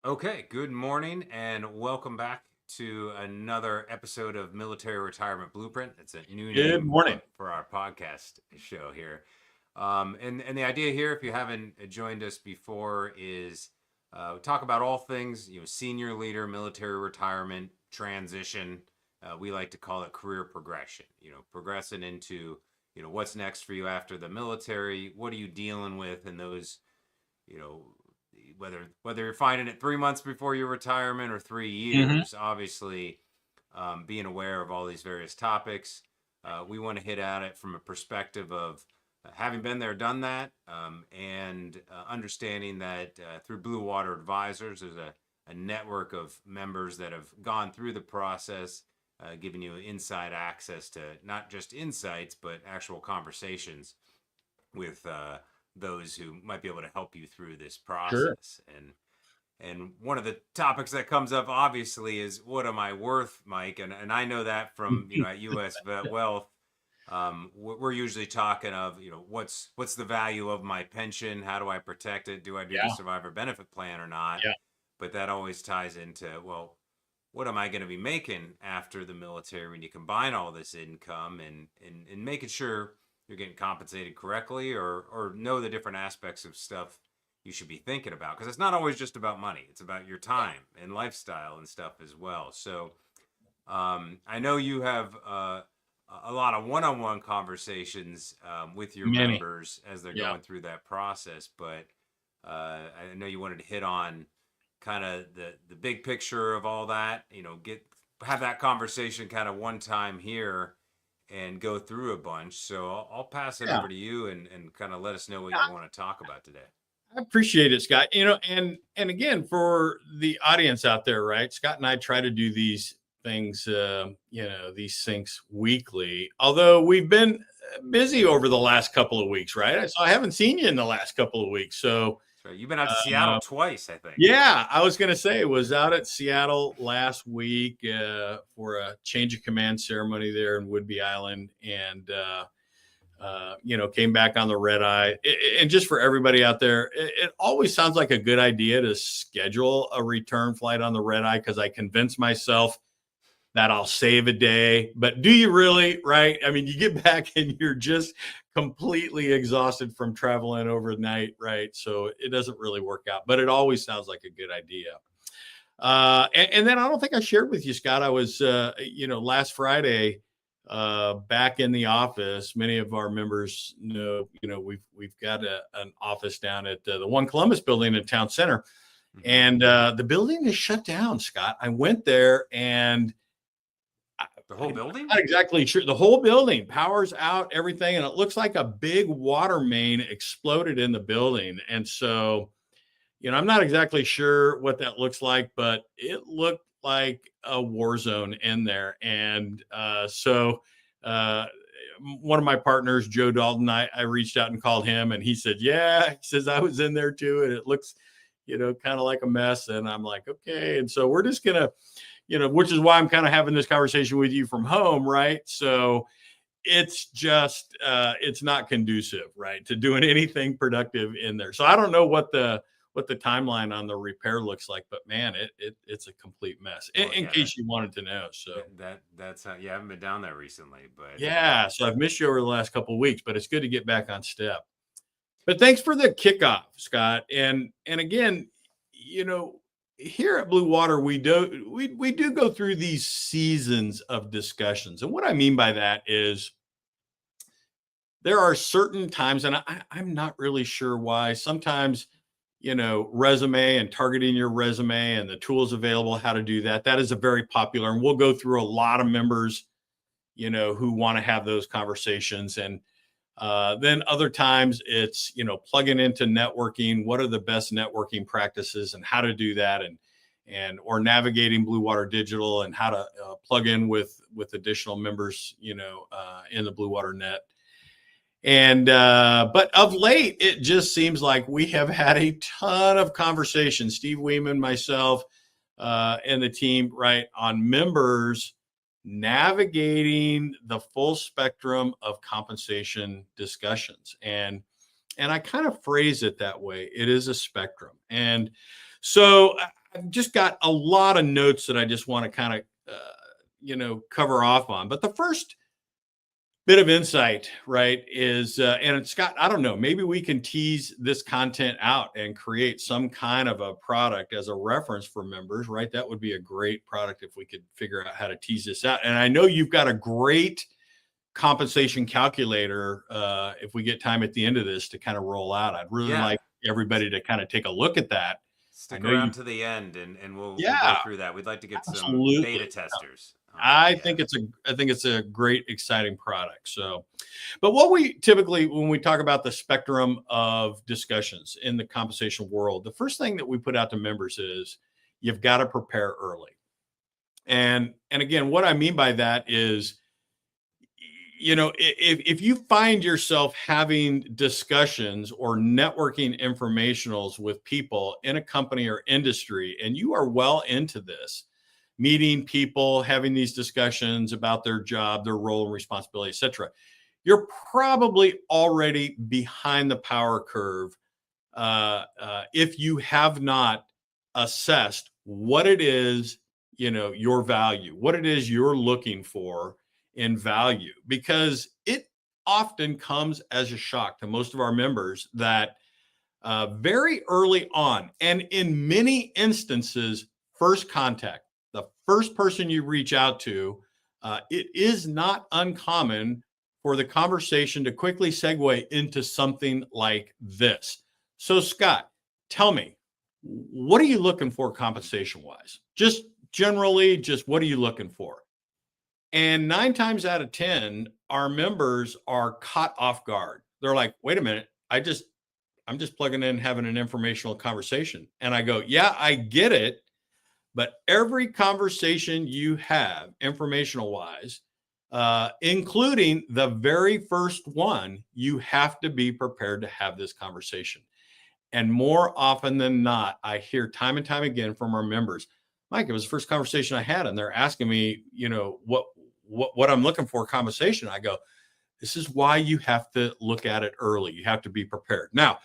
Okay, good morning and welcome back to another episode of Military Retirement Blueprint. It's a new Good name morning. for our podcast show here. And the idea here, if you haven't joined us before, is we talk about all things, senior leader, military retirement, transition. We like to call it career progression. Progressing into what's next for you after the military. What are you dealing with in those you know whether you're finding it 3 months before your retirement or 3 years. Obviously, being aware of all these various topics, we want to hit at it from a perspective of having been there, done that, and understanding that through Blue Water Advisors, there's a network of members that have gone through the process, giving you inside access to not just insights but actual conversations with those who might be able to help you through this Sure. process. And one of the topics that comes up obviously is what am I worth, Mike? And I know that from at US Vet Wealth, we're usually talking of what's the value of my pension? How do I protect it? Do I do the Yeah. survivor benefit plan or not? Yeah. But that always ties into, well, what am I going to be making after the military when you combine all this income and making sure you're getting compensated correctly, or know the different aspects of stuff you should be thinking about, because it's not always just about money. It's about your time and lifestyle and stuff as well. So I know you have a lot of one-on-one conversations with your Many. members as they're Yeah. going through that process, but I know you wanted to hit on kind of the big picture of all that. Have that conversation kind of one time here and go through a bunch. So I'll pass it Yeah. over to you and kind of let us know what you want to talk about today. I appreciate it, Scott. And again, for the audience out there, right? Scott and I try to do these things, these syncs weekly. Although we've been busy over the last couple of weeks, right? So I haven't seen you in the last couple of weeks. So So you've been out to Seattle uh, twice, I think. yeah, I was going to say, was out at Seattle last week for a change of command ceremony there in Whidbey Island, and came back on the red eye. And just for everybody out there, it always sounds like a good idea to schedule a return flight on the red eye, because I convince myself that I'll save a day. But do you really, right? I mean, you get back and you're just completely exhausted from traveling overnight, right? So it doesn't really work out, but it always sounds like a good idea. And then I don't think I shared with you, Scott. I was, last Friday, back in the office. Many of our members know, we've got an office down at the One Columbus building in Town Center, and the building is shut down. Scott, I went there and The whole building? not exactly sure. The whole building, power's out, everything, and it looks like a big water main exploded in the building. And so, I'm not exactly sure what that looks like, but it looked like a war zone in there. And uh, one of my partners, Joe Dalton, I reached out and called him, and he said, "Yeah," he says, "I was in there too, and it looks, kind of like a mess." And I'm like, "Okay." And so we're just gonna, which is why I'm kind of having this conversation with you from home, right? So it's just it's not conducive, right, to doing anything productive in there. So I don't know what the timeline on the repair looks like, but man, it's a complete mess. In, Well, in yeah, case you wanted to know. So that's how, yeah, I haven't been down there recently, but yeah, so I've missed you over the last couple of weeks, but it's good to get back on step. But thanks for the kickoff, Scott. And again, you know, here at Blue Water, we do go through these seasons of discussions. And what I mean by that is there are certain times, and I'm not really sure why. Sometimes, resume and targeting your resume and the tools available, how to do that. That is a very popular, and we'll go through a lot of members, who want to have those conversations. And then other times it's, plugging into networking. What are the best networking practices and how to do that, or navigating Blue Water Digital and how to plug in with additional members, in the Blue Water net. And but of late, it just seems like we have had a ton of conversations, Steve Weeman, myself, and the team, right, on members navigating the full spectrum of compensation discussions. And I kind of phrase it that way. It is a spectrum. And so I've just got a lot of notes that I just want to kind of, cover off on. But the first bit of insight, right, is, and Scott, I don't know, maybe we can tease this content out and create some kind of a product as a reference for members, right? That would be a great product if we could figure out how to tease this out. And I know you've got a great compensation calculator, if we get time at the end of this to kind of roll out. I'd really Yeah. like everybody to kind of take a look at that. I Stick know you, around to the end, and we'll go yeah, through that. We'd like to get some beta absolutely. testers on that. I Yeah. think it's a great, exciting product. So, but what we typically, when we talk about the spectrum of discussions in the compensation world, the first thing that we put out to members is you've got to prepare early. And again, what I mean by that is, if you find yourself having discussions or networking informationals with people in a company or industry, and you are well into this, meeting people, having these discussions about their job, their role and responsibility, etc., you're probably already behind the power curve, if you have not assessed what it is, your value, what it is you're looking for in value, because it often comes as a shock to most of our members that, very early on, and in many instances, first contact, the first person you reach out to, it is not uncommon for the conversation to quickly segue into something like this. So, Scott, tell me, what are you looking for compensation wise? Just generally, just what are you looking for? And 9 times out of 10, our members are caught off guard. They're like, wait a minute, I'm just plugging in, having an informational conversation. And I go, yeah, I get it. But every conversation you have, informational wise, including the very first one, you have to be prepared to have this conversation. And more often than not, I hear time and time again from our members, Mike, it was the first conversation I had, and they're asking me, what I'm looking for conversation. I go, this is why you have to look at it early. You have to be prepared. Now,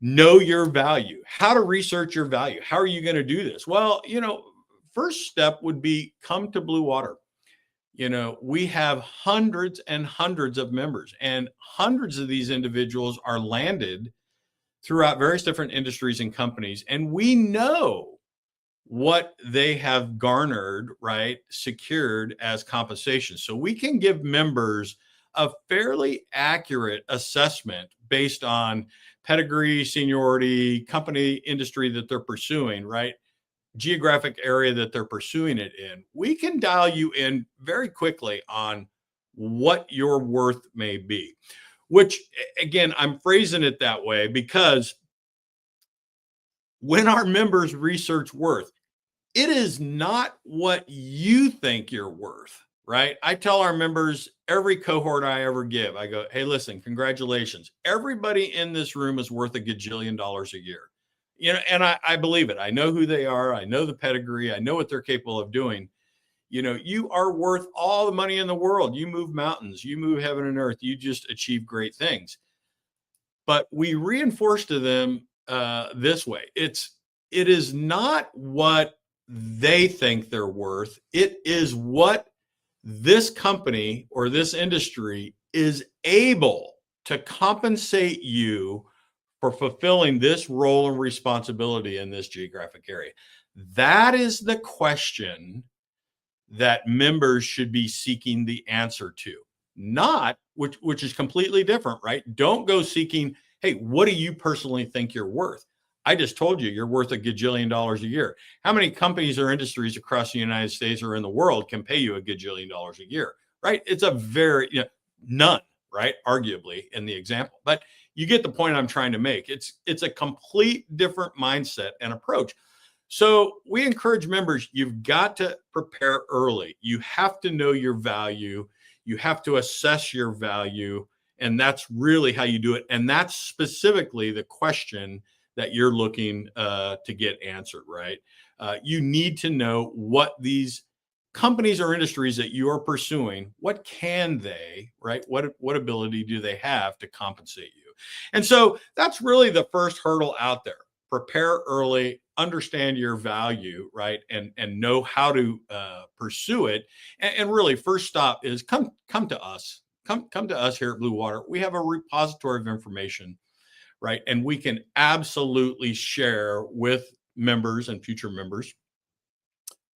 know your value, how to research your value. How are you going to do this? Well, first step would be come to Blue Water. We have hundreds and hundreds of members, and hundreds of these individuals are landed throughout various different industries and companies. And we know what they have garnered, right, secured as compensation. So we can give members a fairly accurate assessment based on pedigree, seniority, company, industry that they're pursuing, right, geographic area that they're pursuing it in. We can dial you in very quickly on what your worth may be, which, again, I'm phrasing it that way because when our members research worth, it is not what you think you're worth, right? I tell our members, every cohort I ever give, I go, hey, listen, congratulations. Everybody in this room is worth $1 gajillion a year. And I believe it. I know who they are. I know the pedigree. I know what they're capable of doing. You are worth all the money in the world. You move mountains, you move heaven and earth. You just achieve great things. But we reinforce to them this way. It is not what they think they're worth. It is what this company or this industry is able to compensate you for fulfilling this role and responsibility in this geographic area. That is the question that members should be seeking the answer to, not which is completely different, right? Don't go seeking, hey, what do you personally think you're worth? I just told you you're worth $1 gajillion a year. How many companies or industries across the United States or in the world can pay you $1 gajillion a year, right? It's a very, none, right? Arguably in the example, but you get the point I'm trying to make. It's a complete different mindset and approach. So we encourage members, you've got to prepare early. You have to know your value. You have to assess your value. And that's really how you do it. And that's specifically the question that you're looking to get answered, right? You need to know what these companies or industries that you are pursuing, what can they, right? What ability do they have to compensate you? And so that's really the first hurdle out there. prepare early, understand your value, right, and know how to pursue it. And really, first stop is come to us. Come to us here at Blue Water. We have a repository of information, right, and we can absolutely share with members and future members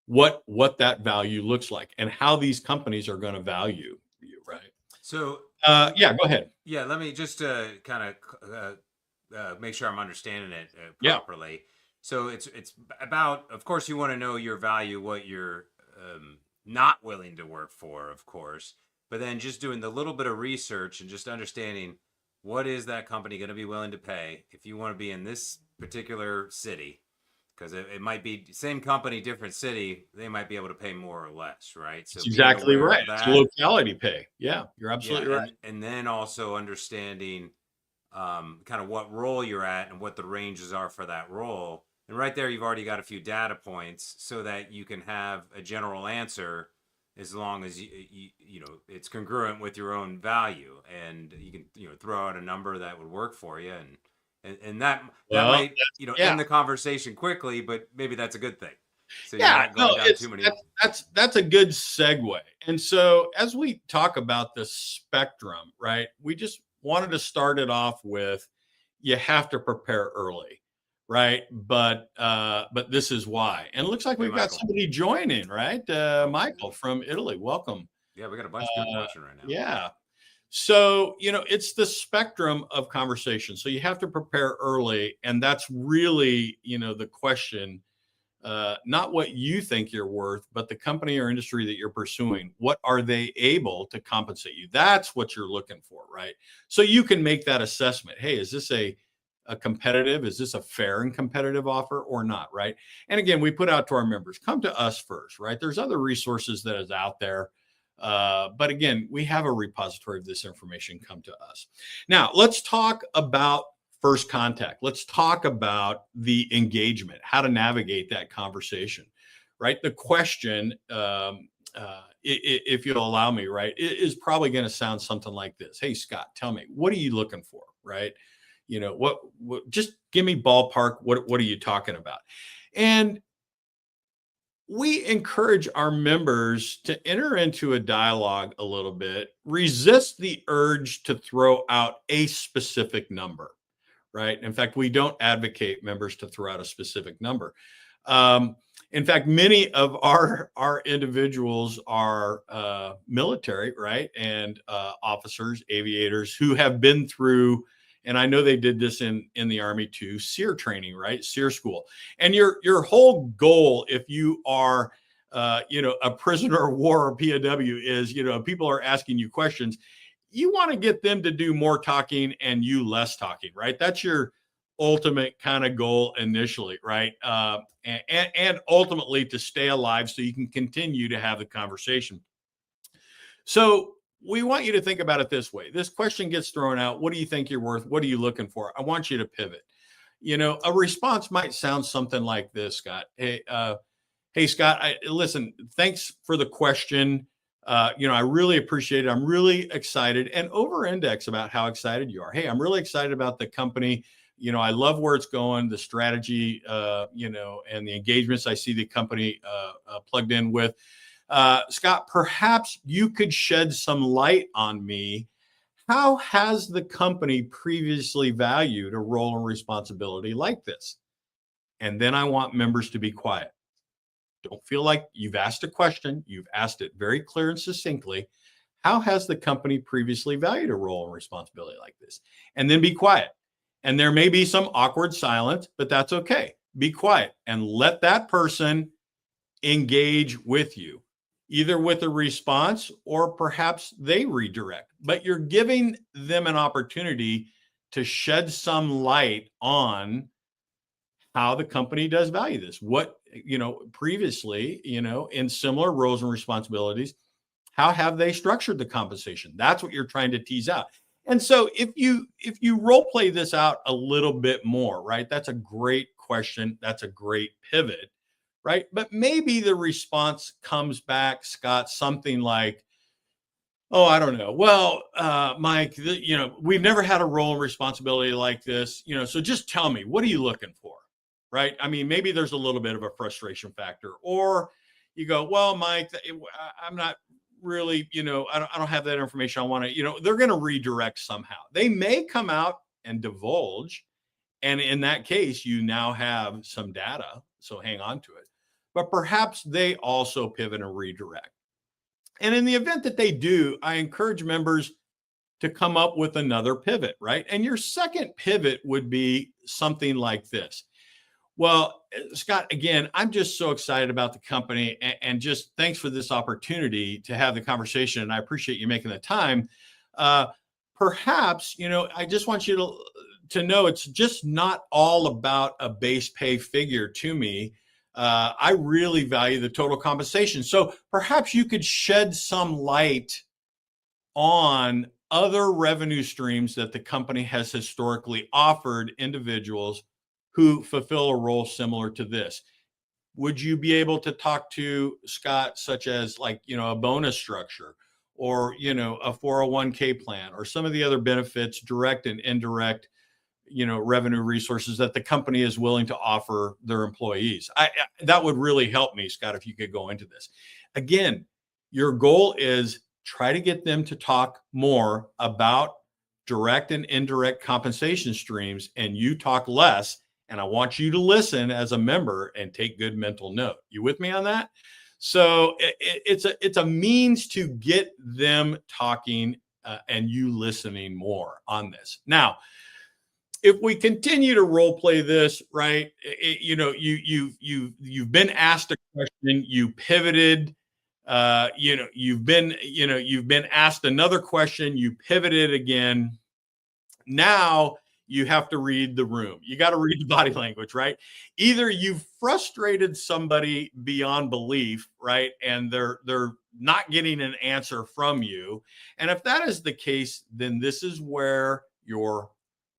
what that value looks like and how these companies are going to value you, right? So, Yeah, go ahead. yeah, let me just kind of make sure I'm understanding it Yeah. properly. So it's about, of course, you want to know your value, what you're not willing to work for, of course, but then just doing the little bit of research and just understanding what is that company going to be willing to pay if you want to be in this particular city, because it might be same company, different city, they might be able to pay more or less, right? So That's being exactly aware right. of It's that, locality pay. Yeah, you're yeah, absolutely right. and then also understanding kind of what role you're at and what the ranges are for that role. And right there, you've already got a few data points so that you can have a general answer as long as you know it's congruent with your own value, and you can throw out a number that would work for you, and that Well, might yeah, end the conversation quickly, but maybe that's a good thing. So you're yeah. not No, going down too many. that's a good segue. And so as we talk about the spectrum, right? We just wanted to start it off with you have to prepare early, right? But this is why. And it looks like Hey, we've got Michael. somebody joining, right? Oh, Michael from Italy. Welcome. yeah, we got a bunch of people watching right now. Yeah. So, it's the spectrum of conversation. So you have to prepare early. And that's really, the question, not what you think you're worth, but the company or industry that you're pursuing. What are they able to compensate you? That's what you're looking for, right? So you can make that assessment. Hey, is this a competitive? Is this a fair and competitive offer or not, right? And again, we put out to our members, come to us first, right? There's other resources that is out there. But again, we have a repository of this information. Come to us. Now, let's talk about first contact. Let's talk about the engagement, how to navigate that conversation, right? The question, if you'll allow me, right, is probably going to sound something like this. Hey, Scott, tell me, what are you looking for, right? What just give me ballpark. What are you talking about? And we encourage our members to enter into a dialogue a little bit, resist the urge to throw out a specific number, right? In fact, we don't advocate members to throw out a specific number. In fact, many of our individuals are military, right, and officers, aviators who have been through, and I know they did this in the Army too, SEER training, right, SEER school. And your whole goal, if you are a prisoner of war or POW, is people are asking you questions. You want to get them to do more talking and you less talking, right? That's your ultimate kind of goal initially, right? And ultimately to stay alive so you can continue to have the conversation. So we want you to think about it this way. This question gets thrown out. What do you think you're worth? What are you looking for? I want you to pivot. A response might sound something like this, Scott. Hey, Scott, listen, thanks for the question. I really appreciate it. I'm really excited and over index about how excited you are. Hey, I'm really excited about the company. I love where it's going, the strategy, and the engagements I see the company plugged in with. Scott, perhaps you could shed some light on me. How has the company previously valued a role and responsibility like this? And then I want members to be quiet. Don't feel like you've asked a question. You've asked it very clear and succinctly. How has the company previously valued a role and responsibility like this? And then be quiet. And there may be some awkward silence, but that's okay. Be quiet and let that person engage with you, either with a response or perhaps they redirect. But you're giving them an opportunity to shed some light on how the company does value this. What, previously, in similar roles and responsibilities, how have they structured the compensation? That's what you're trying to tease out. And so if you role play this out a little bit more, right? That's a great question. That's a great pivot, right? But maybe the response comes back, Scott, something like, oh, I don't know. Well, Mike, we've never had a role and responsibility like this, so just tell me, what are you looking for? right? I mean, maybe there's a little bit of a frustration factor, or you go, well, Mike, I'm not really, I don't have that information. I want to, they're going to redirect somehow. They may come out and divulge. And in that case, you now have some data. So hang on to it. But perhaps they also pivot and redirect. And in the event that they do, I encourage members to come up with another pivot, right? And your second pivot would be something like this. Well, Scott, again, I'm just so excited about the company, and just thanks for this opportunity to have the conversation. And I appreciate you making the time. Uh, Perhaps, I just want you to know it's just not all about a base pay figure to me. I really value the total compensation. So perhaps you could shed some light on other revenue streams that the company has historically offered individuals who fulfill a role similar to this. Would you be able to talk to, Scott, such as like, a bonus structure, or, a 401k plan, or some of the other benefits, direct and indirect, revenue resources that the company is willing to offer their employees? That would really help me, Scott, if you could go into this. Again, your goal is try to get them to talk more about direct and indirect compensation streams, and you talk less. And I want you to listen as a member and take good mental note. You with me on that? So it's a means to get them talking, and you listening more on this. Now, if we continue to role play this, right? You've been asked a question, you pivoted. You've been asked another question, you pivoted again. Now you have to read the room. You got to read the body language, right? Either you've frustrated somebody beyond belief, right? And they're not getting an answer from you. And if that is the case, then this is where your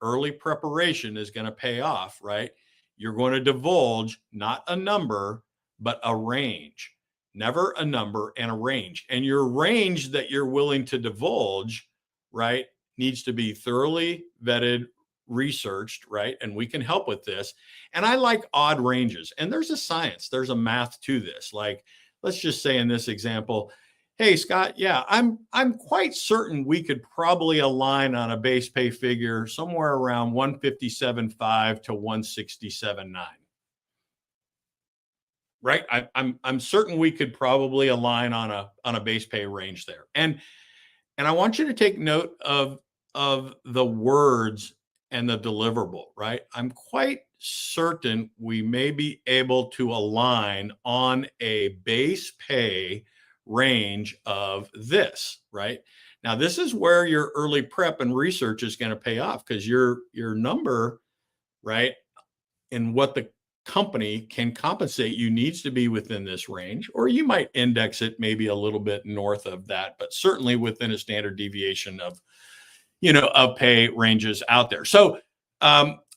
early preparation is going to pay off, right? You're going to divulge not a number, but a range. Never a number, and a range. And your range that you're willing to divulge, right, needs to be thoroughly vetted, researched, right? And we can help with this. And I like odd ranges. And there's a science, there's a math to this. Like, let's just say in this example, hey, Scott, yeah, I'm quite certain we could probably align on a base pay figure somewhere around 157.5 to 167.9. Right? I'm certain we could probably align on a base pay range there. And I want you to take note of the words and the deliverable, right? I'm quite certain we may be able to align on a base pay range of this, right? Now, this is where your early prep and research is going to pay off, because your number, right, and what the company can compensate you needs to be within this range, or you might index it maybe a little bit north of that, but certainly within a standard deviation of, of pay ranges out there. So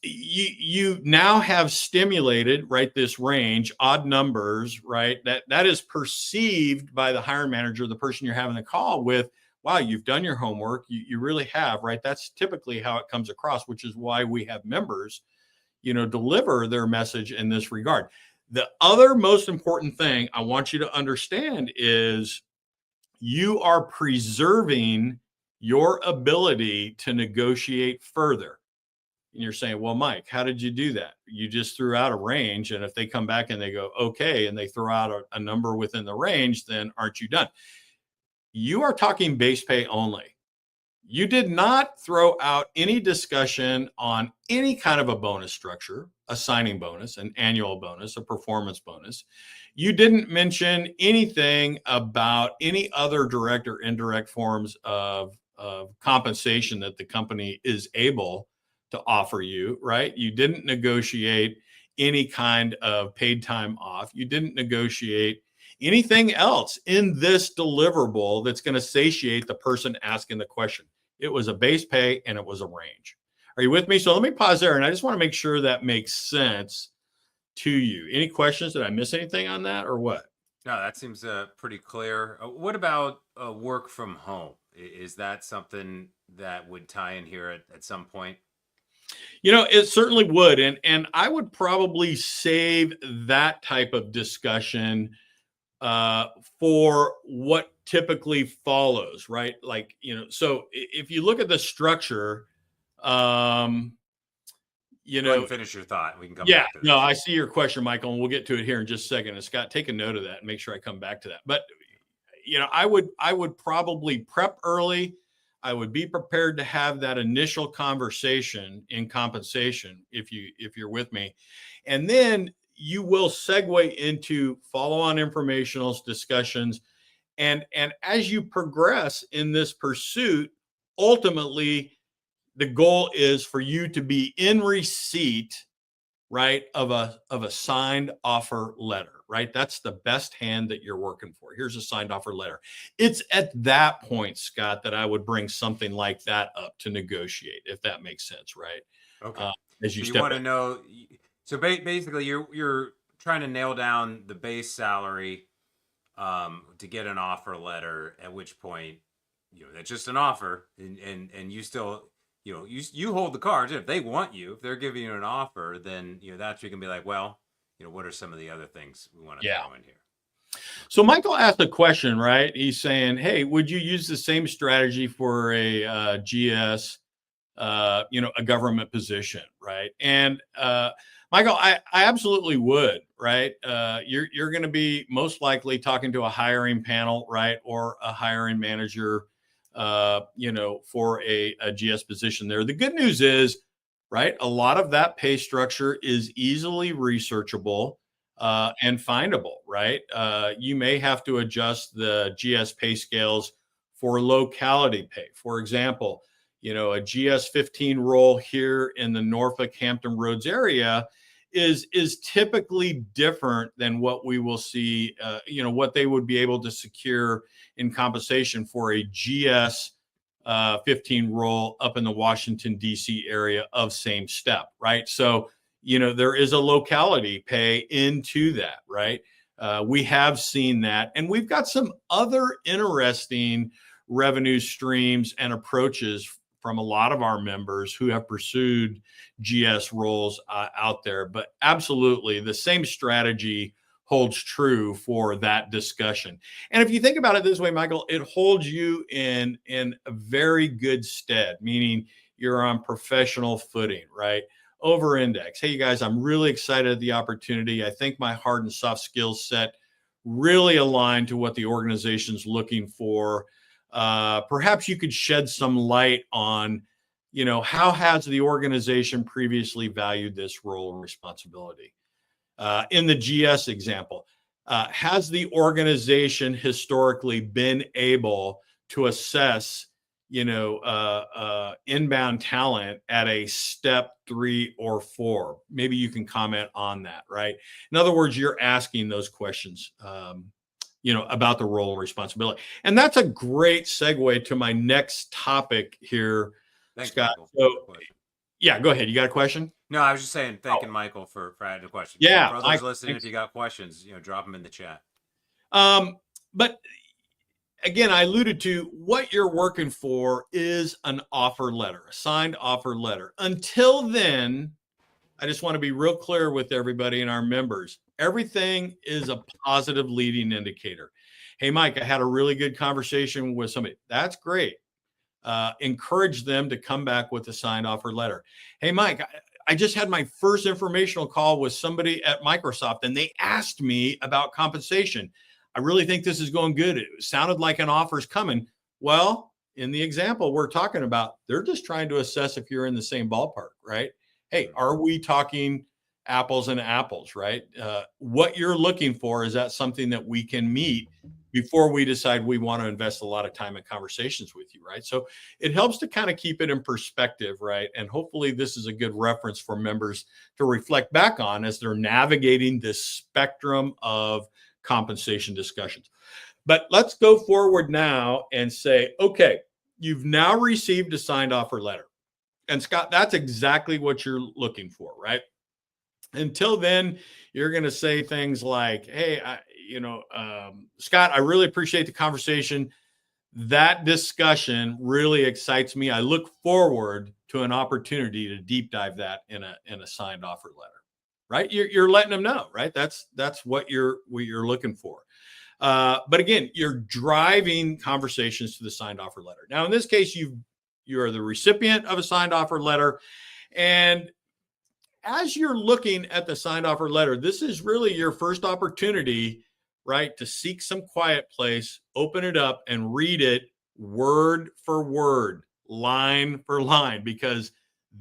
you now have stimulated, right, this range, odd numbers, right, that is perceived by the hiring manager, the person you're having the call with. Wow, you've done your homework. You really have, right? That's typically how it comes across, which is why we have members deliver their message in this regard. The other most important thing I want you to understand is you are preserving your ability to negotiate further. And you're saying, well, Mike, how did you do that? You just threw out a range. And if they come back and they go, okay, and they throw out a number within the range, then aren't you done? You are talking base pay only. You did not throw out any discussion on any kind of a bonus structure, a signing bonus, an annual bonus, a performance bonus. You didn't mention anything about any other direct or indirect forms of compensation that the company is able to offer you, right? You didn't negotiate any kind of paid time off. You didn't negotiate anything else in this deliverable that's going to satiate the person asking the question. It was a base pay and it was a range. Are you with me? So let me pause there, and I just want to make sure that makes sense to you. Any questions? Did I miss anything on that, or what? No, that seems pretty clear. What about work from home? Is that something that would tie in here at some point? It certainly would. And I would probably save that type of discussion for what typically follows, right? Like, so if you look at the structure, um, Go ahead and finish your thought. We can come yeah, back to no, this. I see your question, Michael, and we'll get to it here in just a second. And Scott, take a note of that and make sure I come back to that. But I would probably prep early. I would be prepared to have that initial conversation in compensation if you're with me. And then you will segue into follow-on informationals, discussions, and as you progress in this pursuit, ultimately the goal is for you to be in receipt, right, of a signed offer letter, right? That's the best hand that you're working for. Here's a signed offer letter. It's at that point, Scott, that I would bring something like that up to negotiate, if that makes sense, right? Okay. As you So you step want to in. know. So basically, you're trying to nail down the base salary to get an offer letter. At which point, that's just an offer, and you still, you hold the cards. If they want you, if they're giving you an offer, then that's where you can be like, well, what are some of the other things we want to Yeah. throw in here? So Michael asked a question, right? He's saying, "Hey, would you use the same strategy for a GS, a government position, right?" And Michael, I absolutely would, right? You're going to be most likely talking to a hiring panel, right, or a hiring manager, for a GS position there. The good news is, right, a lot of that pay structure is easily researchable and findable, right? You may have to adjust the GS pay scales for locality pay. For example, a GS 15 role here in the Norfolk Hampton Roads area is typically different than what we will see, what they would be able to secure in compensation for a GS 15 role up in the Washington, D.C. area of same step, right? So, there is a locality pay into that, right? We have seen that. And we've got some other interesting revenue streams and approaches from a lot of our members who have pursued GS roles out there. But absolutely, the same strategy holds true for that discussion. And if you think about it this way, Michael, it holds you in a very good stead, meaning you're on professional footing, right? Over index. Hey, you guys, I'm really excited at the opportunity. I think my hard and soft skills set really align to what the organization's looking for. Perhaps you could shed some light on, how has the organization previously valued this role and responsibility? In the GS example, has the organization historically been able to assess, inbound talent at a step 3 or 4? Maybe you can comment on that, right? In other words, you're asking those questions, about the role and responsibility. And that's a great segue to my next topic here, Thanks, Scott. Michael. So, Question. yeah, go ahead. You got a question? No, I was just saying, thanking Oh, Michael for adding a question. yeah, For others Mike, listening, if thanks. you got questions, drop them in the chat. But again, I alluded to what you're working for is an offer letter, a signed offer letter. Until then, I just want to be real clear with everybody and our members. Everything is a positive leading indicator. Hey, Mike, I had a really good conversation with somebody. That's great. Encourage them to come back with a signed offer letter. Hey, Mike, I just had my first informational call with somebody at Microsoft, and they asked me about compensation. I really think this is going good. It sounded like an offer's coming. Well, in the example we're talking about, they're just trying to assess if you're in the same ballpark, right? Hey, are we talking apples and apples, right? What you're looking for, is that something that we can meet before we decide we want to invest a lot of time and conversations with you, right? So it helps to kind of keep it in perspective, right? And hopefully this is a good reference for members to reflect back on as they're navigating this spectrum of compensation discussions. But let's go forward now and say, okay, you've now received a signed offer letter. And Scott, that's exactly what you're looking for, right? Until then, you're going to say things like, hey, Scott, I really appreciate the conversation. that discussion really excites me. I look forward to an opportunity to deep dive that in a signed offer letter. Right? You're letting them know, right? That's what you're looking for. But again, you're driving conversations to the signed offer letter. Now, in this case, you're the recipient of a signed offer letter, and as you're looking at the signed offer letter, this is really your first opportunity, right, to seek some quiet place, open it up, and read it word for word, line for line, because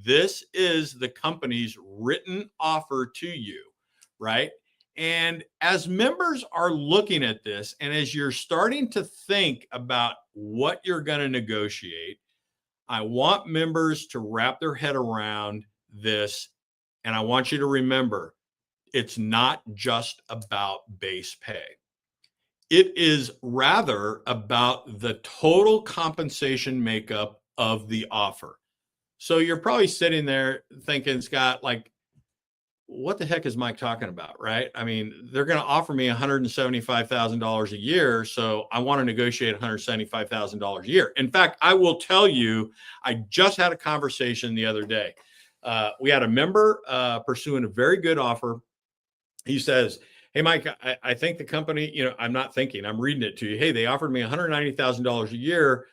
this is the company's written offer to you, right? And as members are looking at this, and as you're starting to think about what you're going to negotiate, I want members to wrap their head around this. And I want you to remember, it's not just about base pay. It is rather about the total compensation makeup of the offer. So you're probably sitting there thinking, Scott, like, what the heck is Mike talking about, right? I mean, they're going to offer me $175,000 a year, so I want to negotiate $175,000 a year. In fact, I will tell you, I just had a conversation the other day. We had a member pursuing a very good offer. He says, "Hey, Mike, I think the company, I'm not thinking, I'm reading it to you. Hey, they offered me $190,000 a year.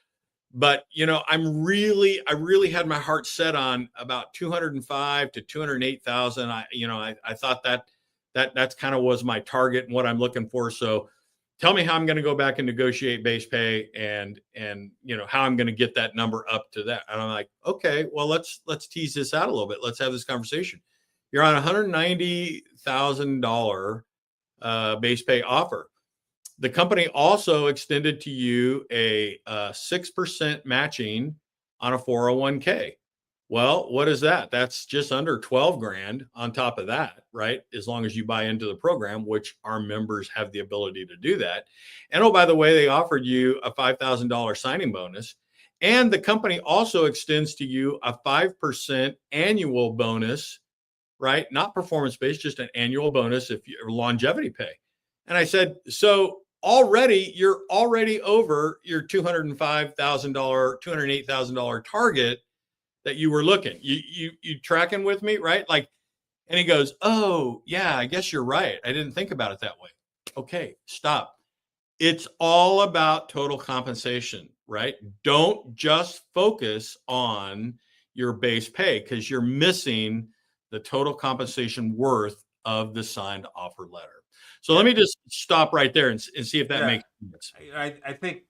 But I really had my heart set on about 205 to 208,000. I thought that's kind of was my target and what I'm looking for. So tell me how I'm going to go back and negotiate base pay and how I'm going to get that number up to that." And I'm like, okay, well, let's tease this out a little bit. Let's have this conversation. You're on $190,000 base pay offer. The company also extended to you a 6% matching on a 401k. Well, what is that? That's just under 12 grand on top of that, right? As long as you buy into the program, which our members have the ability to do that. And oh, by the way, they offered you a $5,000 signing bonus. And the company also extends to you a 5% annual bonus, right? Not performance-based, just an annual bonus if you're longevity pay. And I said, so you're already over your $205,000, $208,000 target that you were looking. You tracking with me, right? Like, and he goes, "Oh, yeah, I guess you're right. I didn't think about it that way." Okay, stop. It's all about total compensation, right? Don't just focus on your base pay because you're missing the total compensation worth of the signed offer letter. So let me just stop right there and see if that makes sense. I think,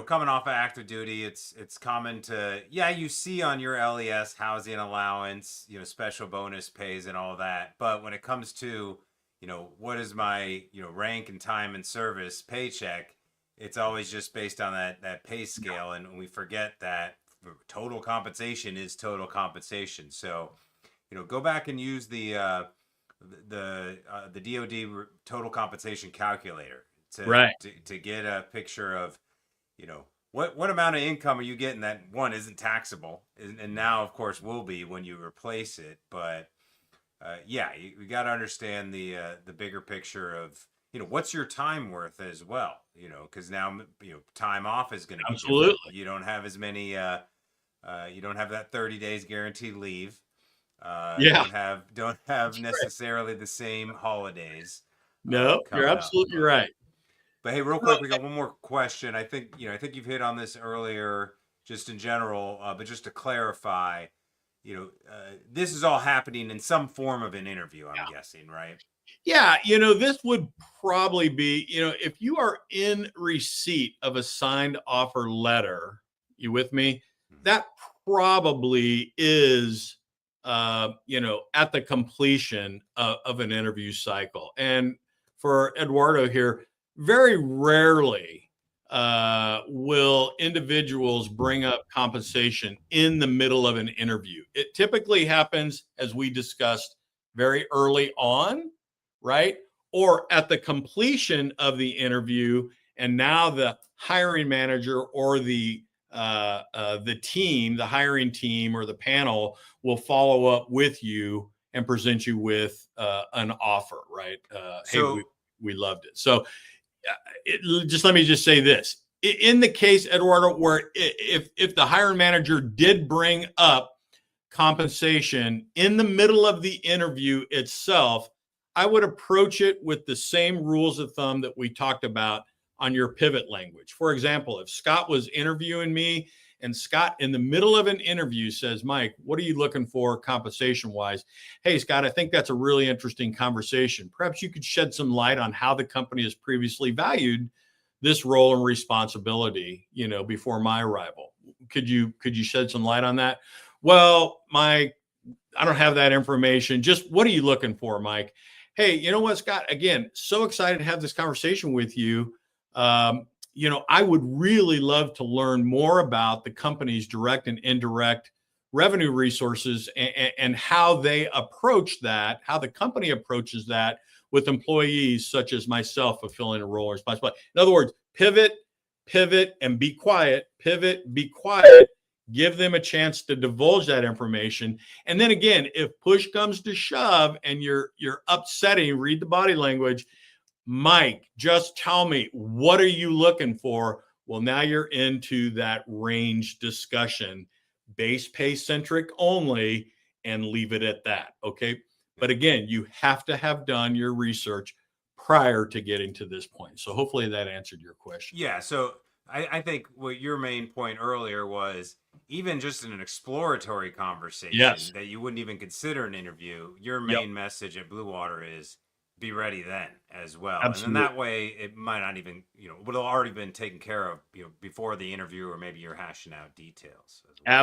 coming off of active duty, it's common to, you see on your LES housing allowance, special bonus pays and all that. But when it comes to, what is my, rank and time and service paycheck, it's always just based on that pay scale. And we forget that total compensation is total compensation. So, go back and use the DoD total compensation calculator to get a picture of, what amount of income are you getting that one isn't taxable, and now of course will be when you replace it. But you got to understand the bigger picture of, what's your time worth as well, because now time off is going to be absolutely different. You don't have as many you don't have that 30 days guaranteed leave. Don't have necessarily the same holidays. No, you're absolutely right. But hey, real quick, we got one more question. I think you've hit on this earlier, just in general, but just to clarify, this is all happening in some form of an interview, I'm guessing, right? Yeah, this would probably be, if you are in receipt of a signed offer letter, you with me? That probably is, at the completion of an interview cycle. And for Eduardo here, very rarely will individuals bring up compensation in the middle of an interview. It typically happens, as we discussed, very early on, right? Or at the completion of the interview, and now the hiring manager or the team, the hiring team or the panel will follow up with you and present you with an offer, right? Hey, we loved it. So just let me just say this. in the case, Eduardo, where if the hiring manager did bring up compensation in the middle of the interview itself, I would approach it with the same rules of thumb that we talked about on your pivot language. For example, if Scott was interviewing me and Scott in the middle of an interview says, Mike, what are you looking for compensation wise? Hey, Scott, I think that's a really interesting conversation. Perhaps you could shed some light on how the company has previously valued this role and responsibility, before my arrival. Could you shed some light on that? Well, Mike, I don't have that information. Just what are you looking for, Mike? Hey, you know what, Scott? Again, so excited to have this conversation with you. I would really love to learn more about the company's direct and indirect revenue resources and how they approach that, how the company approaches that with employees such as myself fulfilling a role or responsibility. In other words, pivot, and be quiet, pivot, be quiet, give them a chance to divulge that information. And then again, if push comes to shove and you're upsetting, read the body language. Mike, just tell me, what are you looking for? Well, now you're into that range discussion, base pay centric only, and leave it at that. Okay. But again, you have to have done your research prior to getting to this point. So hopefully that answered your question. Yeah. So I think what your main point earlier was, even just in an exploratory conversation Yes. that you wouldn't even consider an interview, your Yep. main message at Blue Water is be ready then as well. And then Absolutely. that way it might not even, would have already been taken care of, before the interview, or maybe you're hashing out details as well.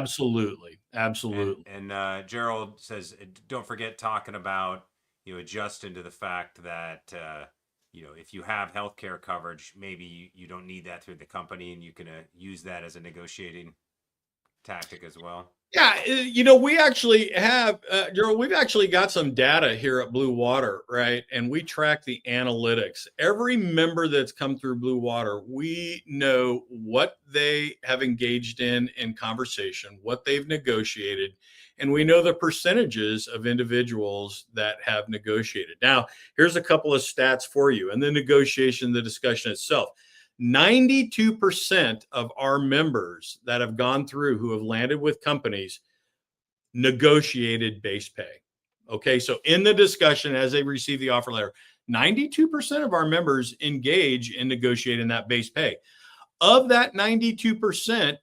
Absolutely. And Gerald says, don't forget talking about, adjusting to the fact that, if you have healthcare coverage, maybe you don't need that through the company, and you can use that as a negotiating tactic as well. Yeah, we actually have, Gerald, we've actually got some data here at Blue Water, right? And we track the analytics. Every member that's come through Blue Water, we know what they have engaged in conversation, what they've negotiated, and we know the percentages of individuals that have negotiated. Now, here's a couple of stats for you, and the negotiation, the discussion itself. 92% of our members that have gone through who have landed with companies negotiated base pay. Okay, so in the discussion as they receive the offer letter, 92% of our members engage in negotiating that base pay. Of that 92%,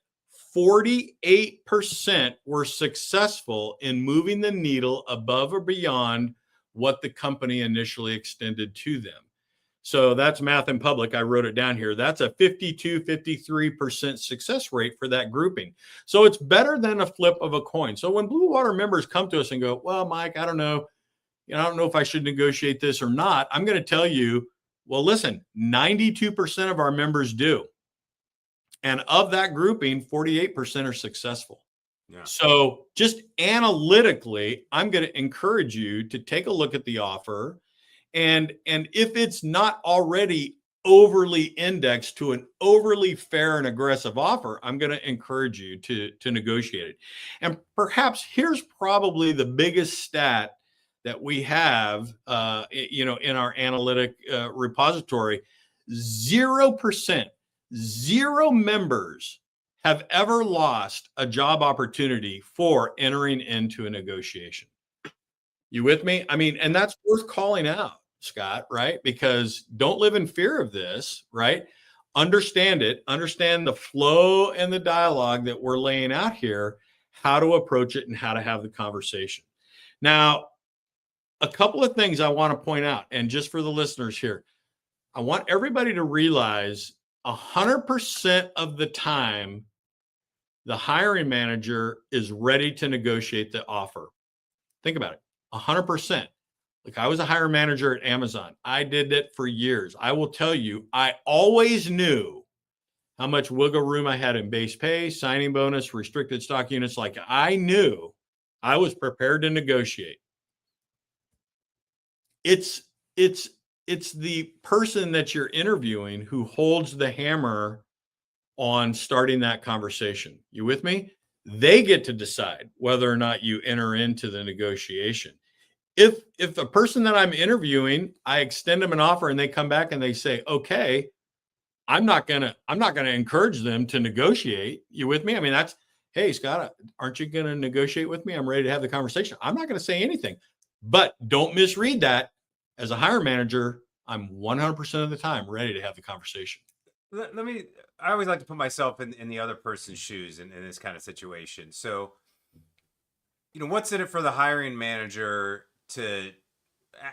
48% were successful in moving the needle above or beyond what the company initially extended to them. So that's math in public. I wrote it down here. That's a 53% success rate for that grouping. So it's better than a flip of a coin. So when Blue Water members come to us and go, well, Mike, I don't know. I don't know if I should negotiate this or not. I'm going to tell you, well, listen, 92% of our members do. And of that grouping, 48% are successful. Yeah. So just analytically, I'm going to encourage you to take a look at the offer. And if it's not already overly indexed to an overly fair and aggressive offer, I'm going to encourage you to negotiate it. And perhaps here's probably the biggest stat that we have, in our analytic repository. 0%, zero members have ever lost a job opportunity for entering into a negotiation. You with me? I mean, and that's worth calling out, Scott, right? Because don't live in fear of this, right? Understand it, understand the flow and the dialogue that we're laying out here, how to approach it and how to have the conversation. Now, a couple of things I want to point out, and just for the listeners here, I want everybody to realize 100% of the time, the hiring manager is ready to negotiate the offer. Think about it. 100%. Like, I was a hiring manager at Amazon. I did it for years. I will tell you, I always knew how much wiggle room I had in base pay, signing bonus, restricted stock units. Like, I knew I was prepared to negotiate. It's the person that you're interviewing who holds the hammer on starting that conversation. You with me? They get to decide whether or not you enter into the negotiation. If a person that I'm interviewing, I extend them an offer and they come back and they say, okay, I'm not gonna encourage them to negotiate. You with me? I mean, that's, hey, Scott, aren't you gonna negotiate with me? I'm ready to have the conversation. I'm not gonna say anything, but don't misread that. As a hire manager, I'm 100% of the time ready to have the conversation. Let me. I always like to put myself in the other person's shoes in this kind of situation. So, what's in it for the hiring manager to,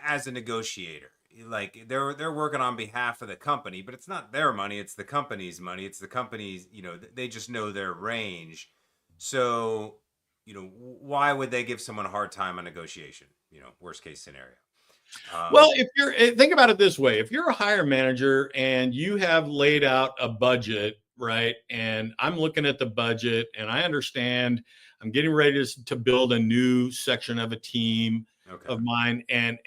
as a negotiator? Like they're working on behalf of the company, but it's not their money; it's the company's money. It's the company's. They just know their range. So, why would they give someone a hard time on negotiation? Worst case scenario. Well, if you're think about it this way, if you're a hire manager and you have laid out a budget, right? And I'm looking at the budget and I understand I'm getting ready to build a new section of a team Okay. of mine and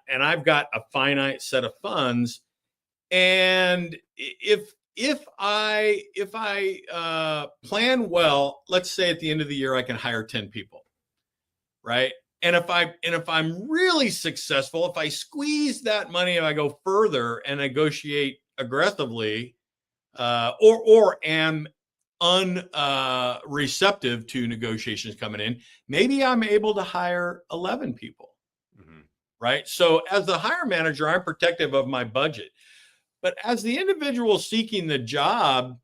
I've got a finite set of funds and if I plan well, let's say at the end of the year I can hire 10 people, right? And if I'm really successful, if I squeeze that money and I go further and negotiate aggressively, or am unreceptive to negotiations coming in, maybe I'm able to hire 11 people, Mm-hmm. right? So as the hire manager, I'm protective of my budget. But as the individual seeking the job,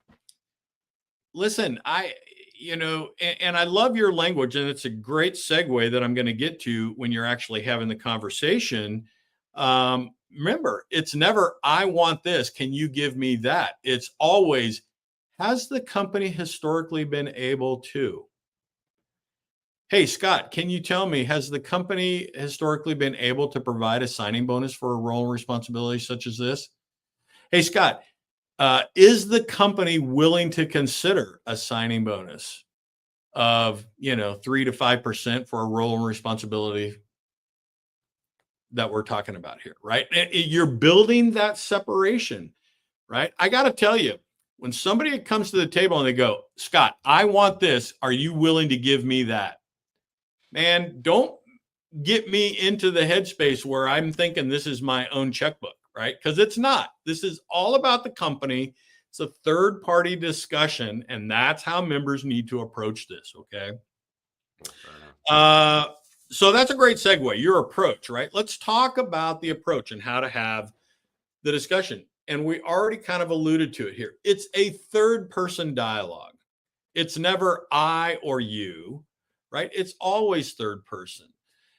listen, and I love your language, and it's a great segue that I'm going to get to when you're actually having the conversation. Remember, it's never, I want this. Can you give me that? It's always, has the company historically been able to? Hey, Scott, can you tell me, has the company historically been able to provide a signing bonus for a role and responsibility such as this? Hey, Scott, is the company willing to consider a signing bonus of 3 to 5% for a role and responsibility that we're talking about here, right? You're building that separation, right? I got to tell you, when somebody comes to the table and they go, Scott, I want this. Are you willing to give me that? Man, don't get me into the headspace where I'm thinking this is my own checkbook, right? Because it's not. This is all about the company. It's a third party discussion, and that's how members need to approach this. Okay. So that's a great segue. Your approach, right? Let's talk about the approach and how to have the discussion. And we already kind of alluded to it here. It's a third person dialogue. It's never I or you, right? It's always third person.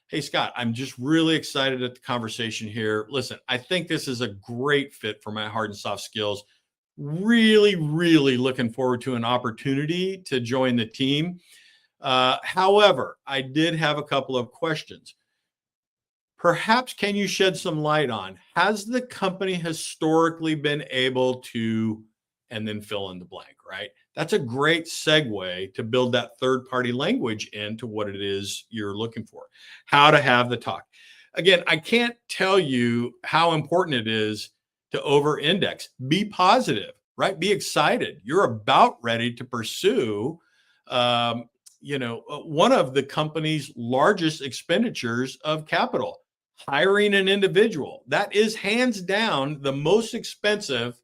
Hey, Scott, I'm just really excited at the conversation here. Listen, I think this is a great fit for my hard and soft skills. Really, really looking forward to an opportunity to join the team. However, I did have a couple of questions. Perhaps can you shed some light on, has the company historically been able to, and then fill in the blank, right? That's a great segue to build that third party language into what it is you're looking for, how to have the talk. Again, I can't tell you how important it is to over index. Be positive, right? Be excited. You're about ready to pursue, one of the company's largest expenditures of capital, hiring an individual. That is hands down the most expensive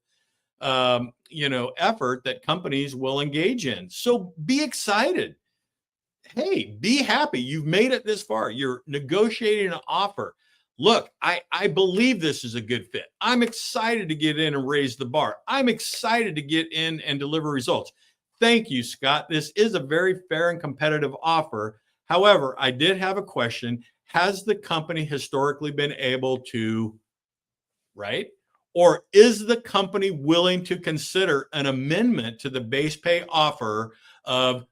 effort that companies will engage in. So be excited. Hey, be happy. You've made it this far. You're negotiating an offer. Look, I believe this is a good fit. I'm excited to get in and raise the bar. I'm excited to get in and deliver results. Thank you, Scott. This is a very fair and competitive offer. However, I did have a question. Has the company historically been able to, right? Or is the company willing to consider an amendment to the base pay offer of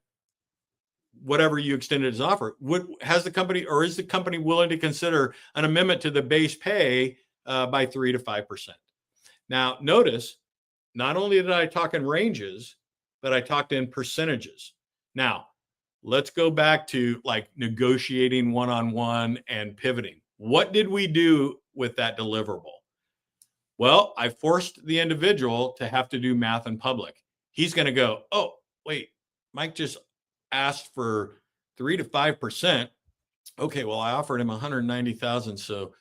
whatever you extended as an offer? Has the company, or is the company willing to consider an amendment to the base pay by 3 to 5%? Now, notice, not only did I talk in ranges, but I talked in percentages. Now, let's go back to like negotiating one-on-one and pivoting. What did we do with that deliverable? Well, I forced the individual to have to do math in public. He's going to go, oh, wait, Mike just asked for 3 to 5%. Okay, well, I offered him 190,000, so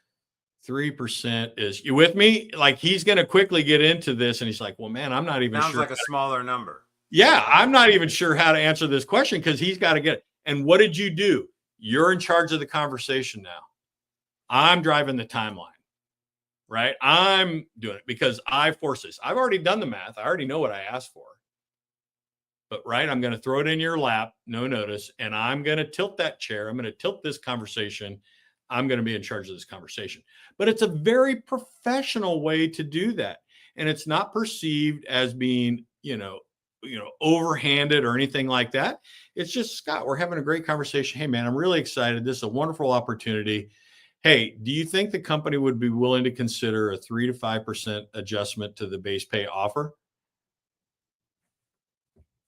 3% is, you with me? Like, he's going to quickly get into this and he's like, well, man, I'm not even Sounds sure. like a smaller number. Yeah, I'm not even sure how to answer this question because he's got to get it. And what did you do? You're in charge of the conversation now. I'm driving the timeline, right? I'm doing it because I force this. I've already done the math. I already know what I asked for. But, right, I'm going to throw it in your lap, no notice, and I'm going to tilt that chair. I'm going to tilt this conversation. I'm going to be in charge of this conversation. But it's a very professional way to do that. And it's not perceived as being, overhanded or anything like that. It's just, Scott, we're having a great conversation. Hey, man, I'm really excited. This is a wonderful opportunity. Hey, do you think the company would be willing to consider a 3 to 5% adjustment to the base pay offer?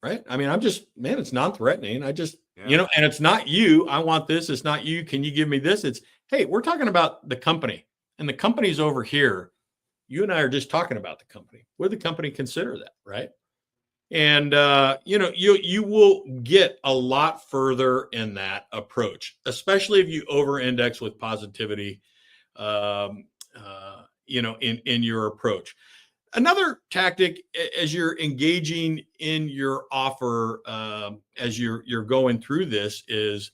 Right. I mean, man, it's non-threatening. I just, and it's not you. I want this. It's not you. Can you give me this? It's, hey, we're talking about the company, and the company's over here. You and I are just talking about the company. Would the company consider that? Right. And, you will get a lot further in that approach, especially if you over index with positivity, in your approach. Another tactic as you're engaging in your offer, as you're going through this, is,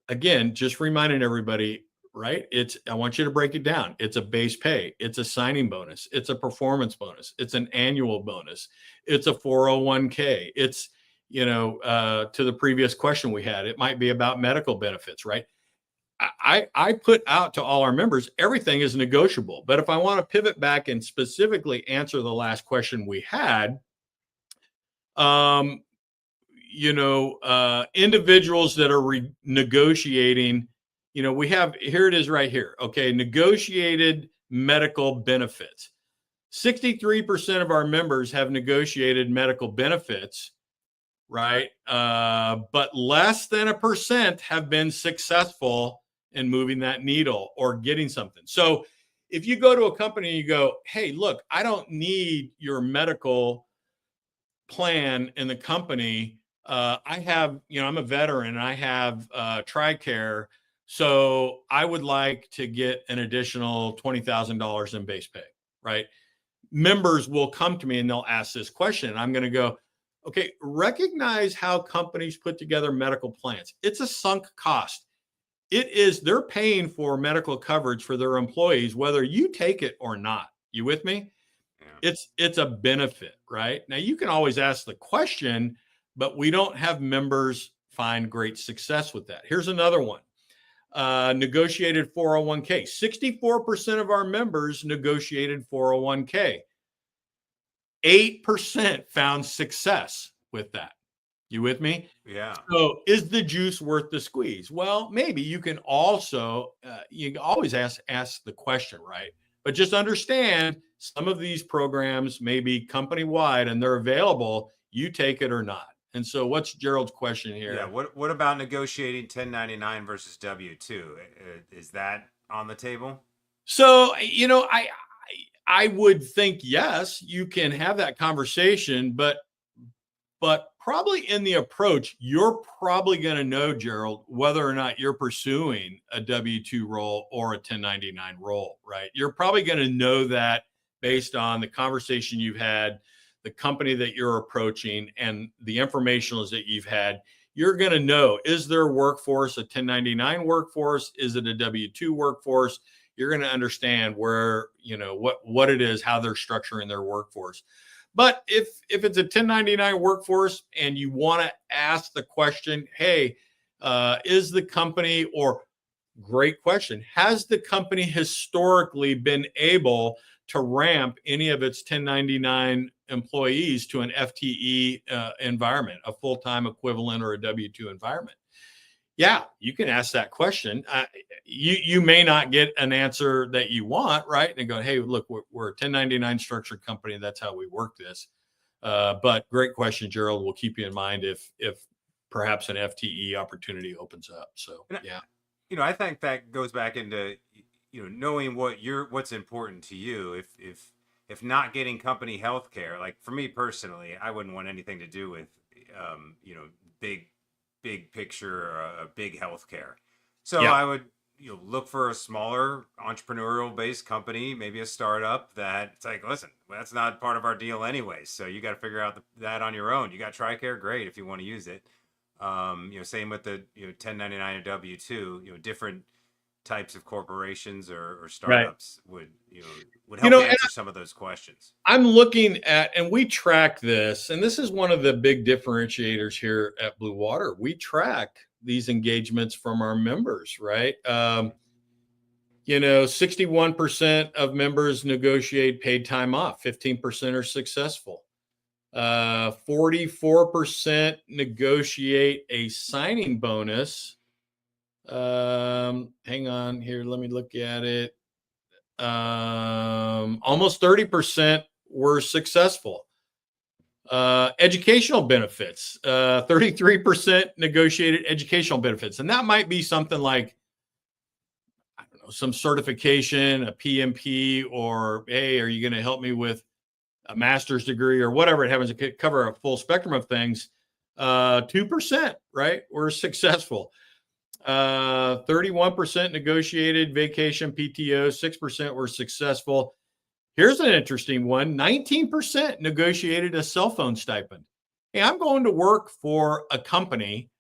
again, just reminding everybody, right? I want you to break it down. It's a base pay. It's a signing bonus. It's a performance bonus. It's an annual bonus. It's a 401k. It's, to the previous question we had, it might be about medical benefits, right? I put out to all our members, everything is negotiable. But if I want to pivot back and specifically answer the last question we had, individuals that are negotiating, we have, here it is right here. Okay. Negotiated medical benefits. 63% of our members have negotiated medical benefits, right? But less than 1% have been successful in moving that needle or getting something. So if you go to a company and you go, hey, look, I don't need your medical plan in the company. I have, I'm a veteran and I have TRICARE. So I would like to get an additional $20,000 in base pay, right? Members will come to me and they'll ask this question. And I'm going to go, okay, recognize how companies put together medical plans. It's a sunk cost. They're paying for medical coverage for their employees, whether you take it or not. You with me? Yeah. It's a benefit, right? Now you can always ask the question, but we don't have members find great success with that. Here's another one. Negotiated 401k. 64% of our members negotiated 401k. 8% found success with that. You with me? Yeah. So is the juice worth the squeeze? Well, maybe. You can also, you can always ask the question, right? But just understand some of these programs may be company-wide and they're available. You take it or not. And so what's Gerald's question here? Yeah. What about negotiating 1099 versus W-2? Is that on the table? So, I would think, yes, you can have that conversation, but probably in the approach, you're probably going to know, Gerald, whether or not you're pursuing a W-2 role or a 1099 role, right? You're probably going to know that based on the conversation you've had, the company that you're approaching, and the informationals that you've had. You're going to know, is their workforce a 1099 workforce? Is it a W-2 workforce? You're going to understand where, what it is, how they're structuring their workforce. But if it's a 1099 workforce and you want to ask the question, hey, is the company, or great question, has the company historically been able to ramp any of its 1099 employees to an FTE environment, a full-time equivalent or a W-2 environment? Yeah, you can ask that question. You may not get an answer that you want, right? And go, hey, look, we're a 1099 structured company. That's how we work this. But great question, Gerald. We'll keep you in mind if perhaps an FTE opportunity opens up. So, yeah. I think that goes back into, knowing what's important to you. If not getting company health care, like for me personally, I wouldn't want anything to do with, big picture or a big healthcare. So yeah. look for a smaller entrepreneurial based company, maybe a startup that it's like, listen, that's not part of our deal anyways. So you got to figure out that on your own. You got TRICARE, great if you want to use it. Same with the 1099 and W-2. Different types of corporations or Right. startups would help And answer some of those questions. I'm looking at, and we track this, and this is one of the big differentiators here at Blue Water. We track these engagements from our members, right? 61% of members negotiate paid time off, 15% are successful. 44% negotiate a signing bonus. Hang on here, let me look at it. Almost 30% were successful. Educational benefits, 33% negotiated educational benefits. And that might be something like, I don't know, some certification, a PMP, or, hey, are you going to help me with a master's degree or whatever it happens to cover a full spectrum of things. 2%, right? Were successful. 31% negotiated vacation PTO, 6% were successful. Here's an interesting one. 19% negotiated a cell phone stipend. Hey, I'm going to work for a company,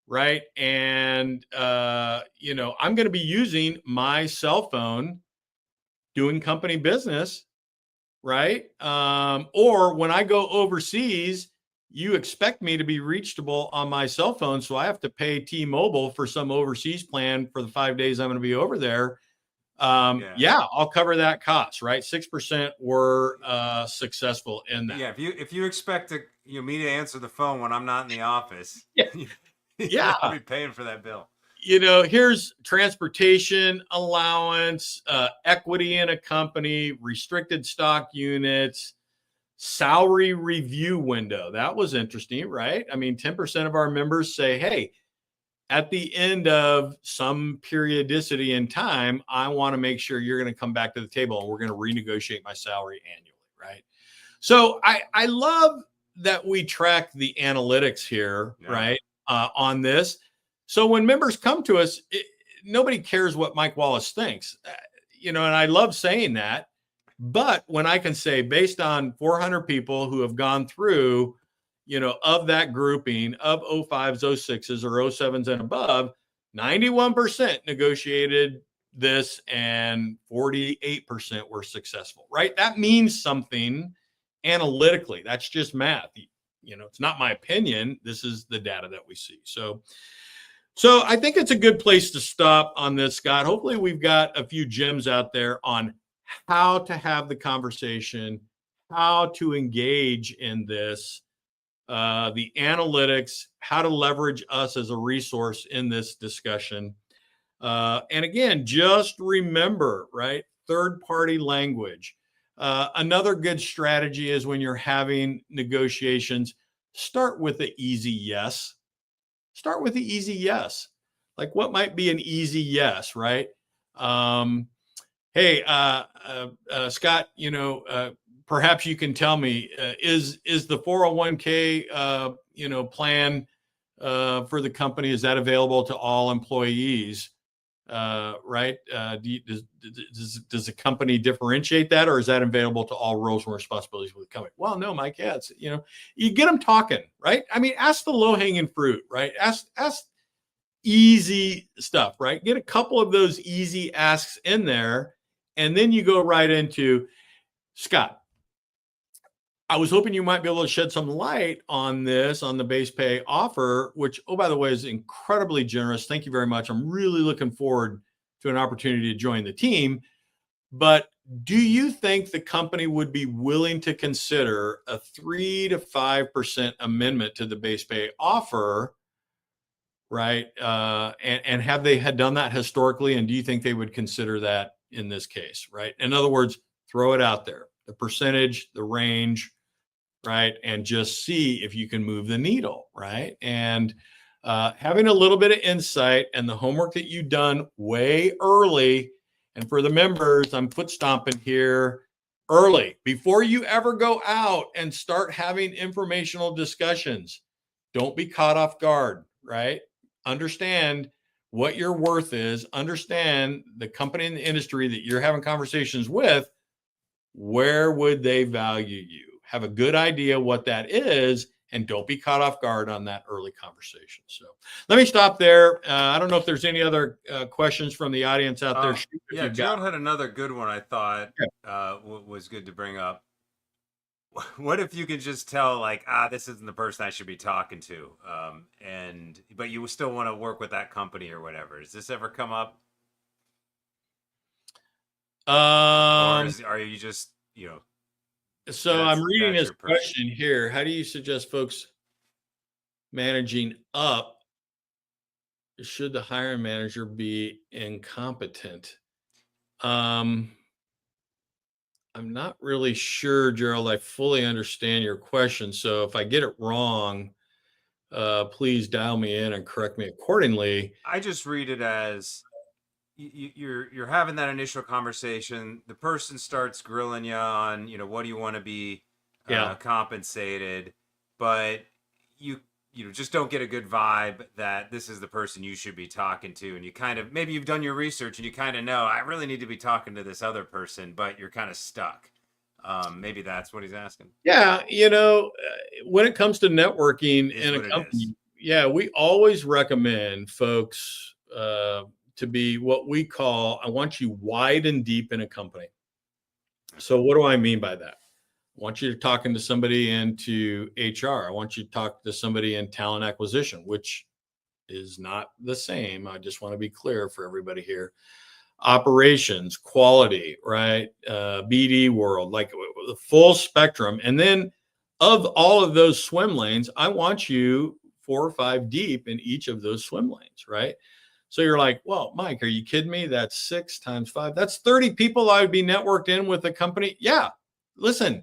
right? And, I'm going to be using my cell phone doing company business, right? Or when I go overseas, you expect me to be reachable on my cell phone. So I have to pay T-Mobile for some overseas plan for the 5 days I'm going to be over there. I'll cover that cost, right? 6% were successful in that. Yeah, if you expect me to answer the phone when I'm not in the office, Yeah. I'll be paying for that bill. Here's transportation allowance, equity in a company, restricted stock units, salary review window. That was interesting, right? I mean, 10% of our members say, hey, at the end of some periodicity in time, I want to make sure you're going to come back to the table and we're going to renegotiate my salary annually, right? So I love that we track the analytics here, right, on this. So when members come to us, nobody cares what Mike Wallace thinks, and I love saying that. But when I can say, based on 400 people who have gone through, of that grouping of 05s, 06s, or 07s and above, 91% negotiated this and 48% were successful, right? That means something analytically. That's just math. It's not my opinion. This is the data that we see. So I think it's a good place to stop on this, Scott. Hopefully we've got a few gems out there on how to have the conversation, how to engage in this, the analytics, how to leverage us as a resource in this discussion. And again, just remember, right? Third-party language. Another good strategy is when you're having negotiations, start with the easy yes. Start with the easy yes. Like, what might be an easy yes, right? Hey, Scott, perhaps you can tell me, is the 401k, plan for the company, is that available to all employees? Right? Does the company differentiate that, or is that available to all roles and responsibilities with the company? Well, no, Mike. Yeah, it's you get them talking, right? I mean, ask the low hanging fruit, right? Ask easy stuff, right? Get a couple of those easy asks in there, and then you go right into, Scott, I was hoping you might be able to shed some light on this, on the base pay offer, which, oh, by the way, is incredibly generous. Thank you very much. I'm really looking forward to an opportunity to join the team. But do you think the company would be willing to consider a 3 to 5% amendment to the base pay offer, right? And have they had done that historically? And do you think they would consider that in this case, right? In other words, throw it out there, the percentage, the range, right? And just see if you can move the needle, right? And having a little bit of insight and the homework that you've done way early. And for the members, I'm foot stomping here early, before you ever go out and start having informational discussions. Don't be caught off guard, right? Understand what your worth is, understand the company and the industry that you're having conversations with, where would they value you? Have a good idea what that is, and don't be caught off guard on that early conversation. So let me stop there. I don't know if there's any other questions from the audience out there. Shoot, if Yeah, you've got. Gerald had another good one I thought Yeah. was good to bring up. What if you could just tell, like, this isn't the person I should be talking to, and but you still want to work with that company or whatever? Does this ever come up, or Um, are you just so I'm reading that's this your person? question here. How do you suggest folks managing up? Should the hiring manager be incompetent? Um, I'm not really sure, Gerald. I fully understand your question. So if I get it wrong, please dial me in and correct me accordingly. I just read it as you're having that initial conversation. The person starts grilling you on, what do you want to be Yeah. compensated, but you just don't get a good vibe that this is the person you should be talking to, and you kind of, maybe you've done your research and you kind of know I really need to be talking to this other person, but you're kind of stuck. Maybe that's what he's asking. Yeah. When it comes to networking Is in a what it is. company, yeah, we always recommend folks to be what we call, I want you wide and deep in a company. So, what do I mean by that? I want you to talking to somebody into HR. I want you to talk to somebody in talent acquisition, which is not the same. I just want to be clear for everybody here. Operations, quality, right? BD world, like the full spectrum. And then of all of those swim lanes, I want you 4 or 5 deep in each of those swim lanes, right? So you're like, well, Mike, are you kidding me? That's 6 times 5. That's 30 people I would be networked in with a company. Yeah. Listen,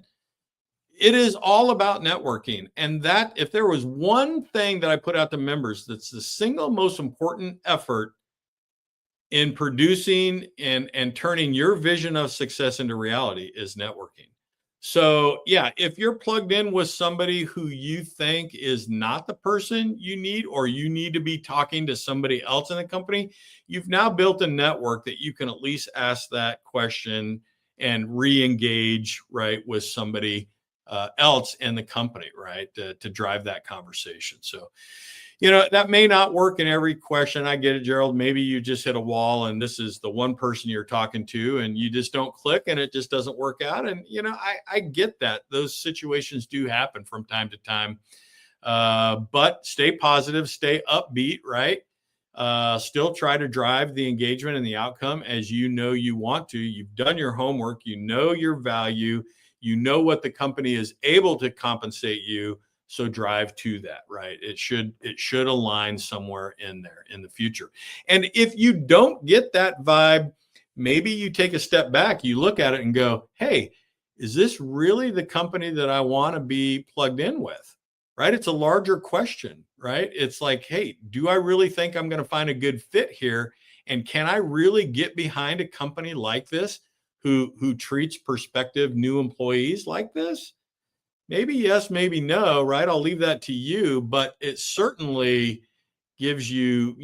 it is all about networking. And that, if there was one thing that I put out to members, that's the single most important effort in producing and turning your vision of success into reality, is networking. So yeah, if you're plugged in with somebody who you think is not the person you need, or you need to be talking to somebody else in the company, you've now built a network that you can at least ask that question and re-engage, right, with somebody else in the company, right, to drive that conversation. So that may not work in every question. I get it, Gerald. Maybe you just hit a wall and this is the one person you're talking to and you just don't click and it just doesn't work out. And, I get that. Those situations do happen from time to time. But stay positive, stay upbeat, right? Still try to drive the engagement and the outcome as you want to. You've done your homework, your value, what the company is able to compensate you. So drive to that, right? It should align somewhere in there in the future. And if you don't get that vibe, maybe you take a step back, you look at it and go, hey, is this really the company that I want to be plugged in with? Right? It's a larger question, right? It's like, hey, do I really think I'm going to find a good fit here? And can I really get behind a company like this who treats prospective new employees like this? Maybe yes, maybe no, right? I'll leave that to you, but it certainly gives you,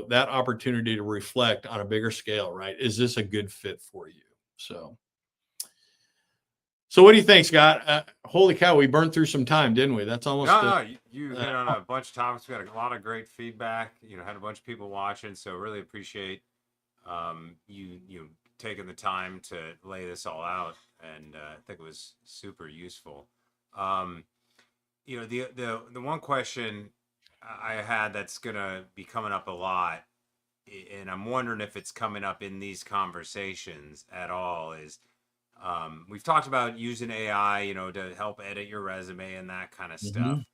that opportunity to reflect on a bigger scale, right? Is this a good fit for you? So what do you think, Scott? Holy cow, we burned through some time, didn't we? That's almost No, you uh, hit on a bunch of topics. We had a lot of great feedback. Had a bunch of people watching, so really appreciate you taking the time to lay this all out, and I think it was super useful. Um, the one question I had that's gonna be coming up a lot, and I'm wondering if it's coming up in these conversations at all, is we've talked about using AI, to help edit your resume and that kind of stuff. mhm.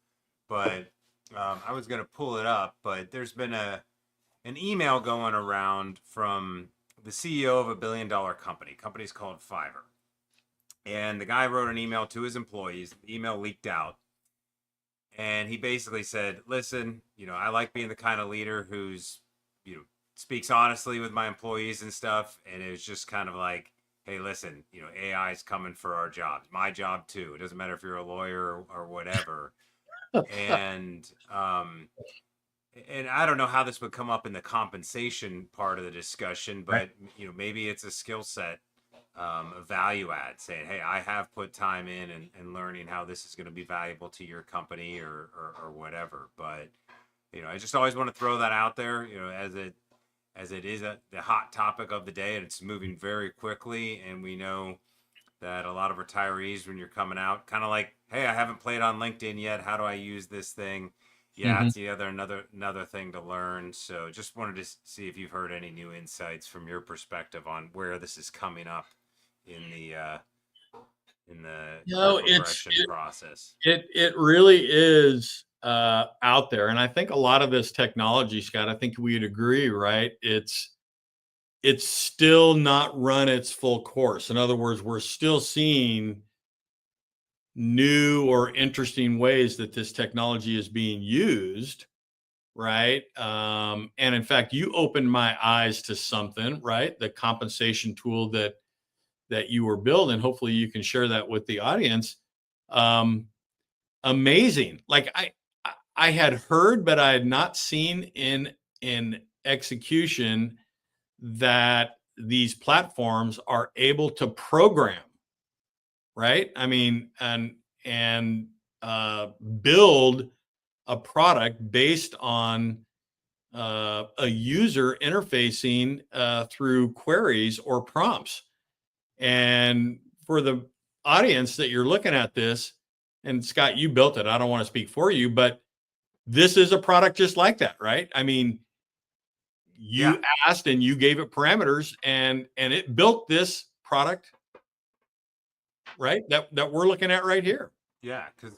But I was going to pull it up, but there's been an email going around from the CEO of a billion-dollar company. Company's called Fiverr. And the guy wrote an email to his employees. The email leaked out. And he basically said, listen, I like being the kind of leader who's, speaks honestly with my employees and stuff. And it was just kind of like, hey, listen, AI is coming for our jobs, my job too. It doesn't matter if you're a lawyer or whatever. And and I don't know how this would come up in the compensation part of the discussion, Right. but maybe it's a skill set, a value add, saying, "Hey, I have put time in and learning how this is going to be valuable to your company or whatever." But I just always want to throw that out there, as it is the hot topic of the day, and it's moving very quickly, and we know that a lot of retirees, when you're coming out, kind of like, hey, I haven't played on LinkedIn yet, how do I use this thing? Yeah, Mhm. it's the another thing to learn. So just wanted to see if you've heard any new insights from your perspective on where this is coming up in the No, progression process. it really is out there, and I think a lot of this technology, Scott. I think we'd agree, right? It's still not run its full course. In other words, we're still seeing new or interesting ways that this technology is being used, right? And in fact, you opened my eyes to something, right? The compensation tool that you were building. Hopefully, you can share that with the audience. Um, Amazing. Like I had heard, but I had not seen in execution that these platforms are able to program, right? I mean, and uh, build a product based on a user interfacing through queries or prompts. And for the audience that you're looking at this, and Scott, you built it. I don't want to speak for you, but this is a product just like that, right? I mean, Yeah, you asked and you gave it parameters, and it built this product, right? That we're looking at right here. yeah, because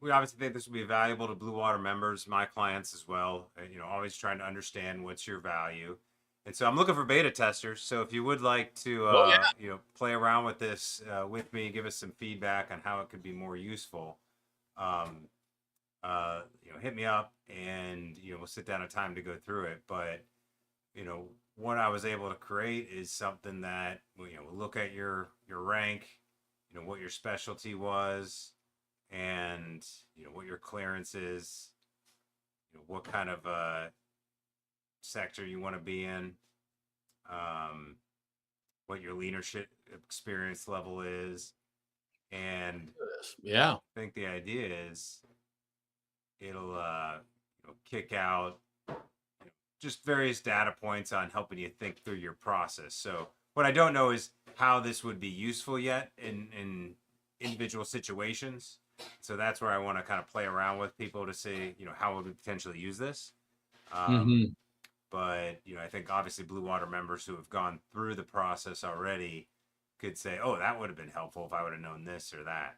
we obviously think this will be valuable to Blue Water members, my clients as well. And, always trying to understand what's your value. And so I'm looking for beta testers. So if you would like to, Oh yeah, play around with this with me, give us some feedback on how it could be more useful. Um, hit me up, and we'll sit down a time to go through it. But what I was able to create is something that will look at your rank, what your specialty was, and what your clearance is, what kind of sector you want to be in, um, what your leadership experience level is, and yeah, I think the idea is it'll kick out just various data points on helping you think through your process. So what I don't know is how this would be useful yet in individual situations. So that's where I want to kind of play around with people to see, how would we potentially use this. Um, hmm, but I think obviously Blue Water members who have gone through the process already could say, "Oh, that would have been helpful if I would have known this or that."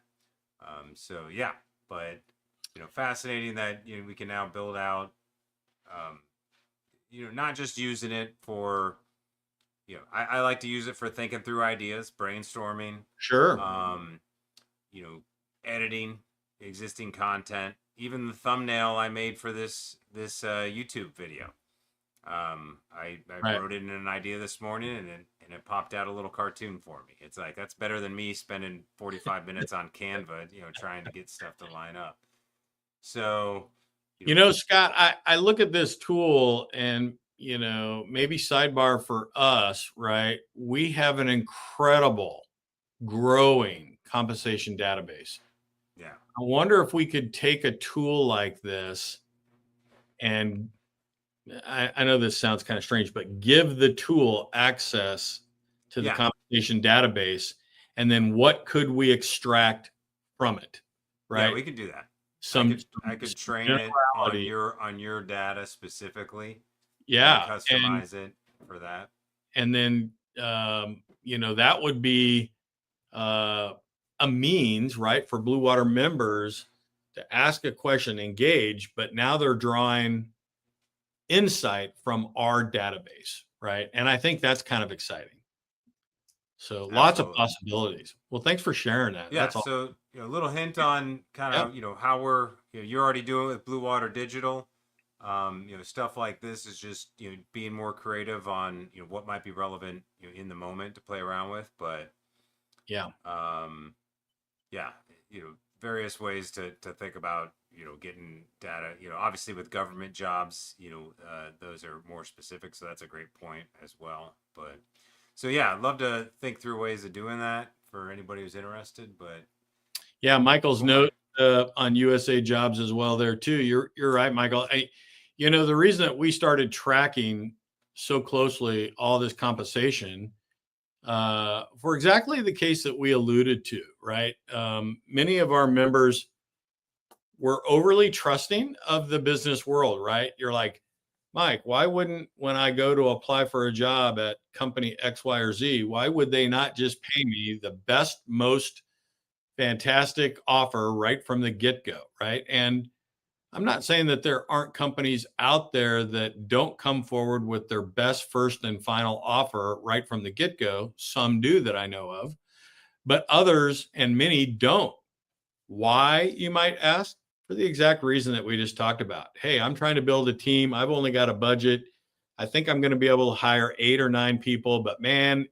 So yeah, but fascinating that we can now build out um, not just using it for, I like to use it for thinking through ideas, brainstorming, sure, um, you know, editing existing content, even the thumbnail I made for this YouTube video. I right. wrote in an idea this morning, and it popped out a little cartoon for me. It's like that's better than me spending 45 minutes on Canva, trying to get stuff to line up. So, you know, Scott, I look at this tool and, maybe sidebar for us, right? We have an incredible growing compensation database. yeah, I wonder if we could take a tool like this and I know this sounds kind of strange, but give the tool access to the yeah, compensation database. And then what could we extract from it? yeah, Right? we could do that. I Some, could some, I could some train it generality. on your data specifically and Yeah. customize it for that. And then, that would be uh, a means, right, for Blue Water members to ask a question, engage, but now they're drawing insight from our database, right? And I think that's kind of exciting. So lots of Absolutely. possibilities. Well, thanks for sharing that. Yeah. That's all. So, a little hint on kind Yep. of, how we're, you're already doing with Blue Water Digital. Stuff like this is just, being more creative on, what might be relevant, in the moment to play around with. But, Yeah. um, yeah, various ways to think about, getting data. Obviously with government jobs, those are more specific, so that's a great point as well. But so yeah, I'd love to think through ways of doing that for anybody who's interested. But Yeah, Michael's cool, note man. on USA Jobs as well there too. You're right, Michael. The reason that we started tracking so closely all this compensation for exactly the case that we alluded to, right? Many of our members were overly trusting of the business world, right? You're like, Mike, why wouldn't, when I go to apply for a job at company X, Y, or Z, why would they not just pay me the best, most fantastic offer right from the get go, right? And I'm not saying that there aren't companies out there that don't come forward with their best first and final offer right from the get go. Some do that I know of, but others and many don't. Why, you might ask? For the exact reason that we just talked about. Hey, I'm trying to build a team. I've only got a budget. I think I'm going to be able to hire 8 or 9 people, but man,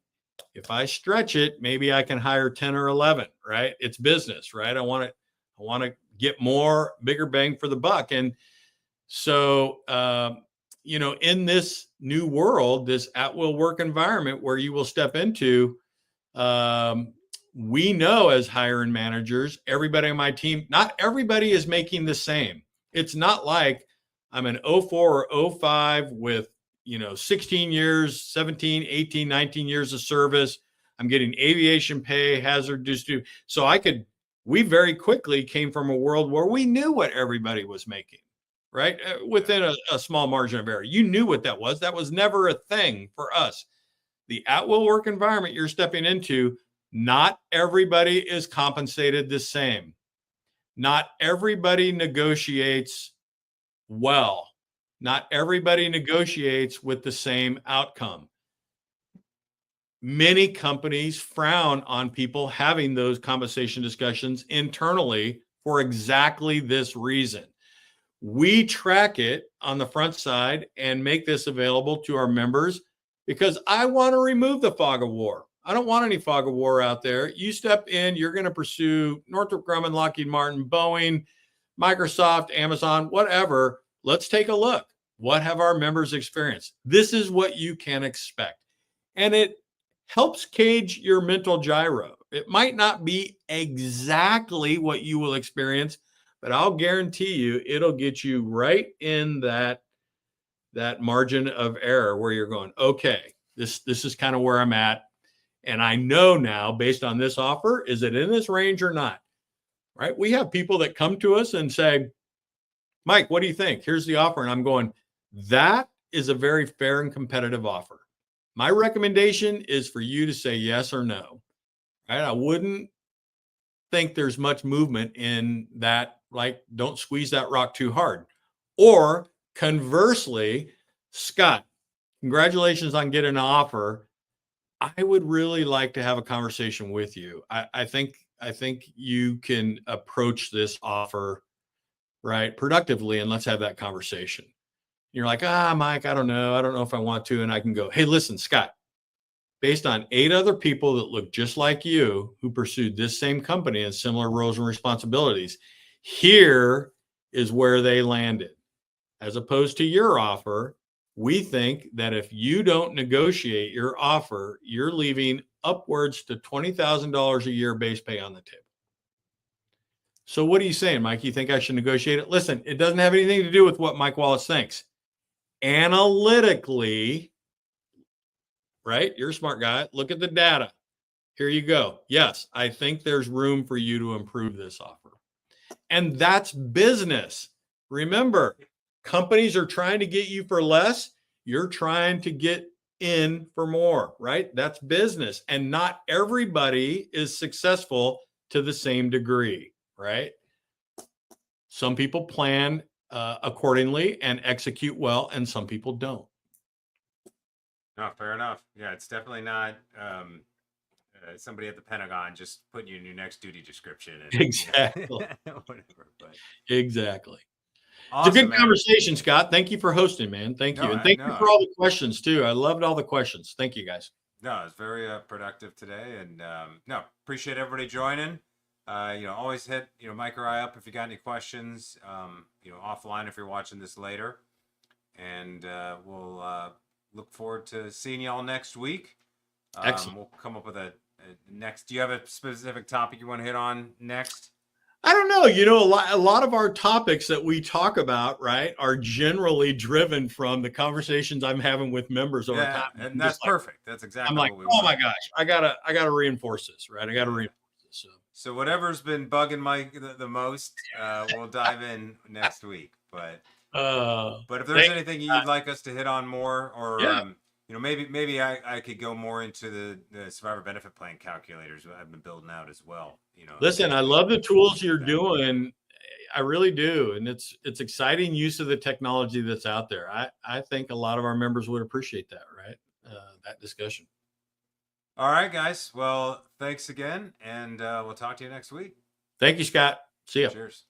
if I stretch it, maybe I can hire 10 or 11, right? It's business, right? I want to get more, bigger bang for the buck. And so, in this new world, this at will work environment where you will step into, um, we know as hiring managers, everybody on my team, not everybody is making the same. It's not like I'm an '04 or '05 with, 16 years, 17, 18, 19 years of service. I'm getting aviation pay, hazard distribution. So we very quickly came from a world where we knew what everybody was making, right? Within a small margin of error. You knew what that was. That was never a thing for us. The at will work environment you're stepping into, not everybody is compensated the same. Not everybody negotiates well. Not everybody negotiates with the same outcome. Many companies frown on people having those compensation discussions internally for exactly this reason. We track it on the front side and make this available to our members because I want to remove the fog of war. I don't want any fog of war out there. You step in, you're going to pursue Northrop Grumman, Lockheed Martin, Boeing, Microsoft, Amazon, whatever. Let's take a look. What have our members experienced? This is what you can expect. And it helps cage your mental gyro. It might not be exactly what you will experience, but I'll guarantee you it'll get you right in that margin of error where you're going, okay, this is kind of where I'm at. And I know now, based on this offer, is it in this range or not? Right? We have people that come to us and say, Mike, what do you think? Here's the offer. And I'm going, that is a very fair and competitive offer. My recommendation is for you to say yes or no. Right? I wouldn't think there's much movement in that, like, don't squeeze that rock too hard. Or conversely, Scott, congratulations on getting an offer. I would really like to have a conversation with you. I think you can approach this offer right productively, and let's have that conversation. You're like, Mike, I don't know if I want to. And I can go, hey, listen, Scott, based on 8 other people that look just like you who pursued this same company and similar roles and responsibilities, here is where they landed. As opposed to your offer, we think that if you don't negotiate your offer, you're leaving upwards to $20,000 a year base pay on the table. So what are you saying, Mike? You think I should negotiate it? Listen, it doesn't have anything to do with what Mike Wallace thinks. Analytically, right? You're a smart guy. Look at the data. Here you go. Yes, I think there's room for you to improve this offer. And that's business. Remember, companies are trying to get you for less. You're trying to get in for more, right? That's business. And not everybody is successful to the same degree, right? Some people plan accordingly and execute well, and some people don't. No, fair enough. Yeah, it's definitely not somebody at the Pentagon just putting you in your next duty description and Exactly. whatever. But Exactly. awesome, It's a good man. conversation, Scott. Thank you for hosting, man. Thank you. And thank you for all the questions too. I loved all the questions. Thank you, guys. No, it's very productive today. And no, appreciate everybody joining. Always hit, Mike or I up if you got any questions, offline if you're watching this later. And we'll look forward to seeing y'all next week. Excellent. We'll come up with a next. Do you have a specific topic you want to hit on next? I don't know. A lot of our topics that we talk about, right, are generally driven from the conversations I'm having with members over time. And that's perfect. That's exactly I'm like, what we oh want. my gosh, I gotta reinforce this, right? I gotta reinforce this. So whatever's been bugging Mike the most, we'll dive in next week. But if there's anything you'd like us to hit on more, or maybe I could go more into the survivor benefit plan calculators I've been building out as well. Listen, I love the tools you're doing. I really do, and it's exciting use of the technology that's out there. I think a lot of our members would appreciate that, right? That discussion. All right, guys. Well, thanks again, and we'll talk to you next week. Thank you, Scott. See ya. Cheers.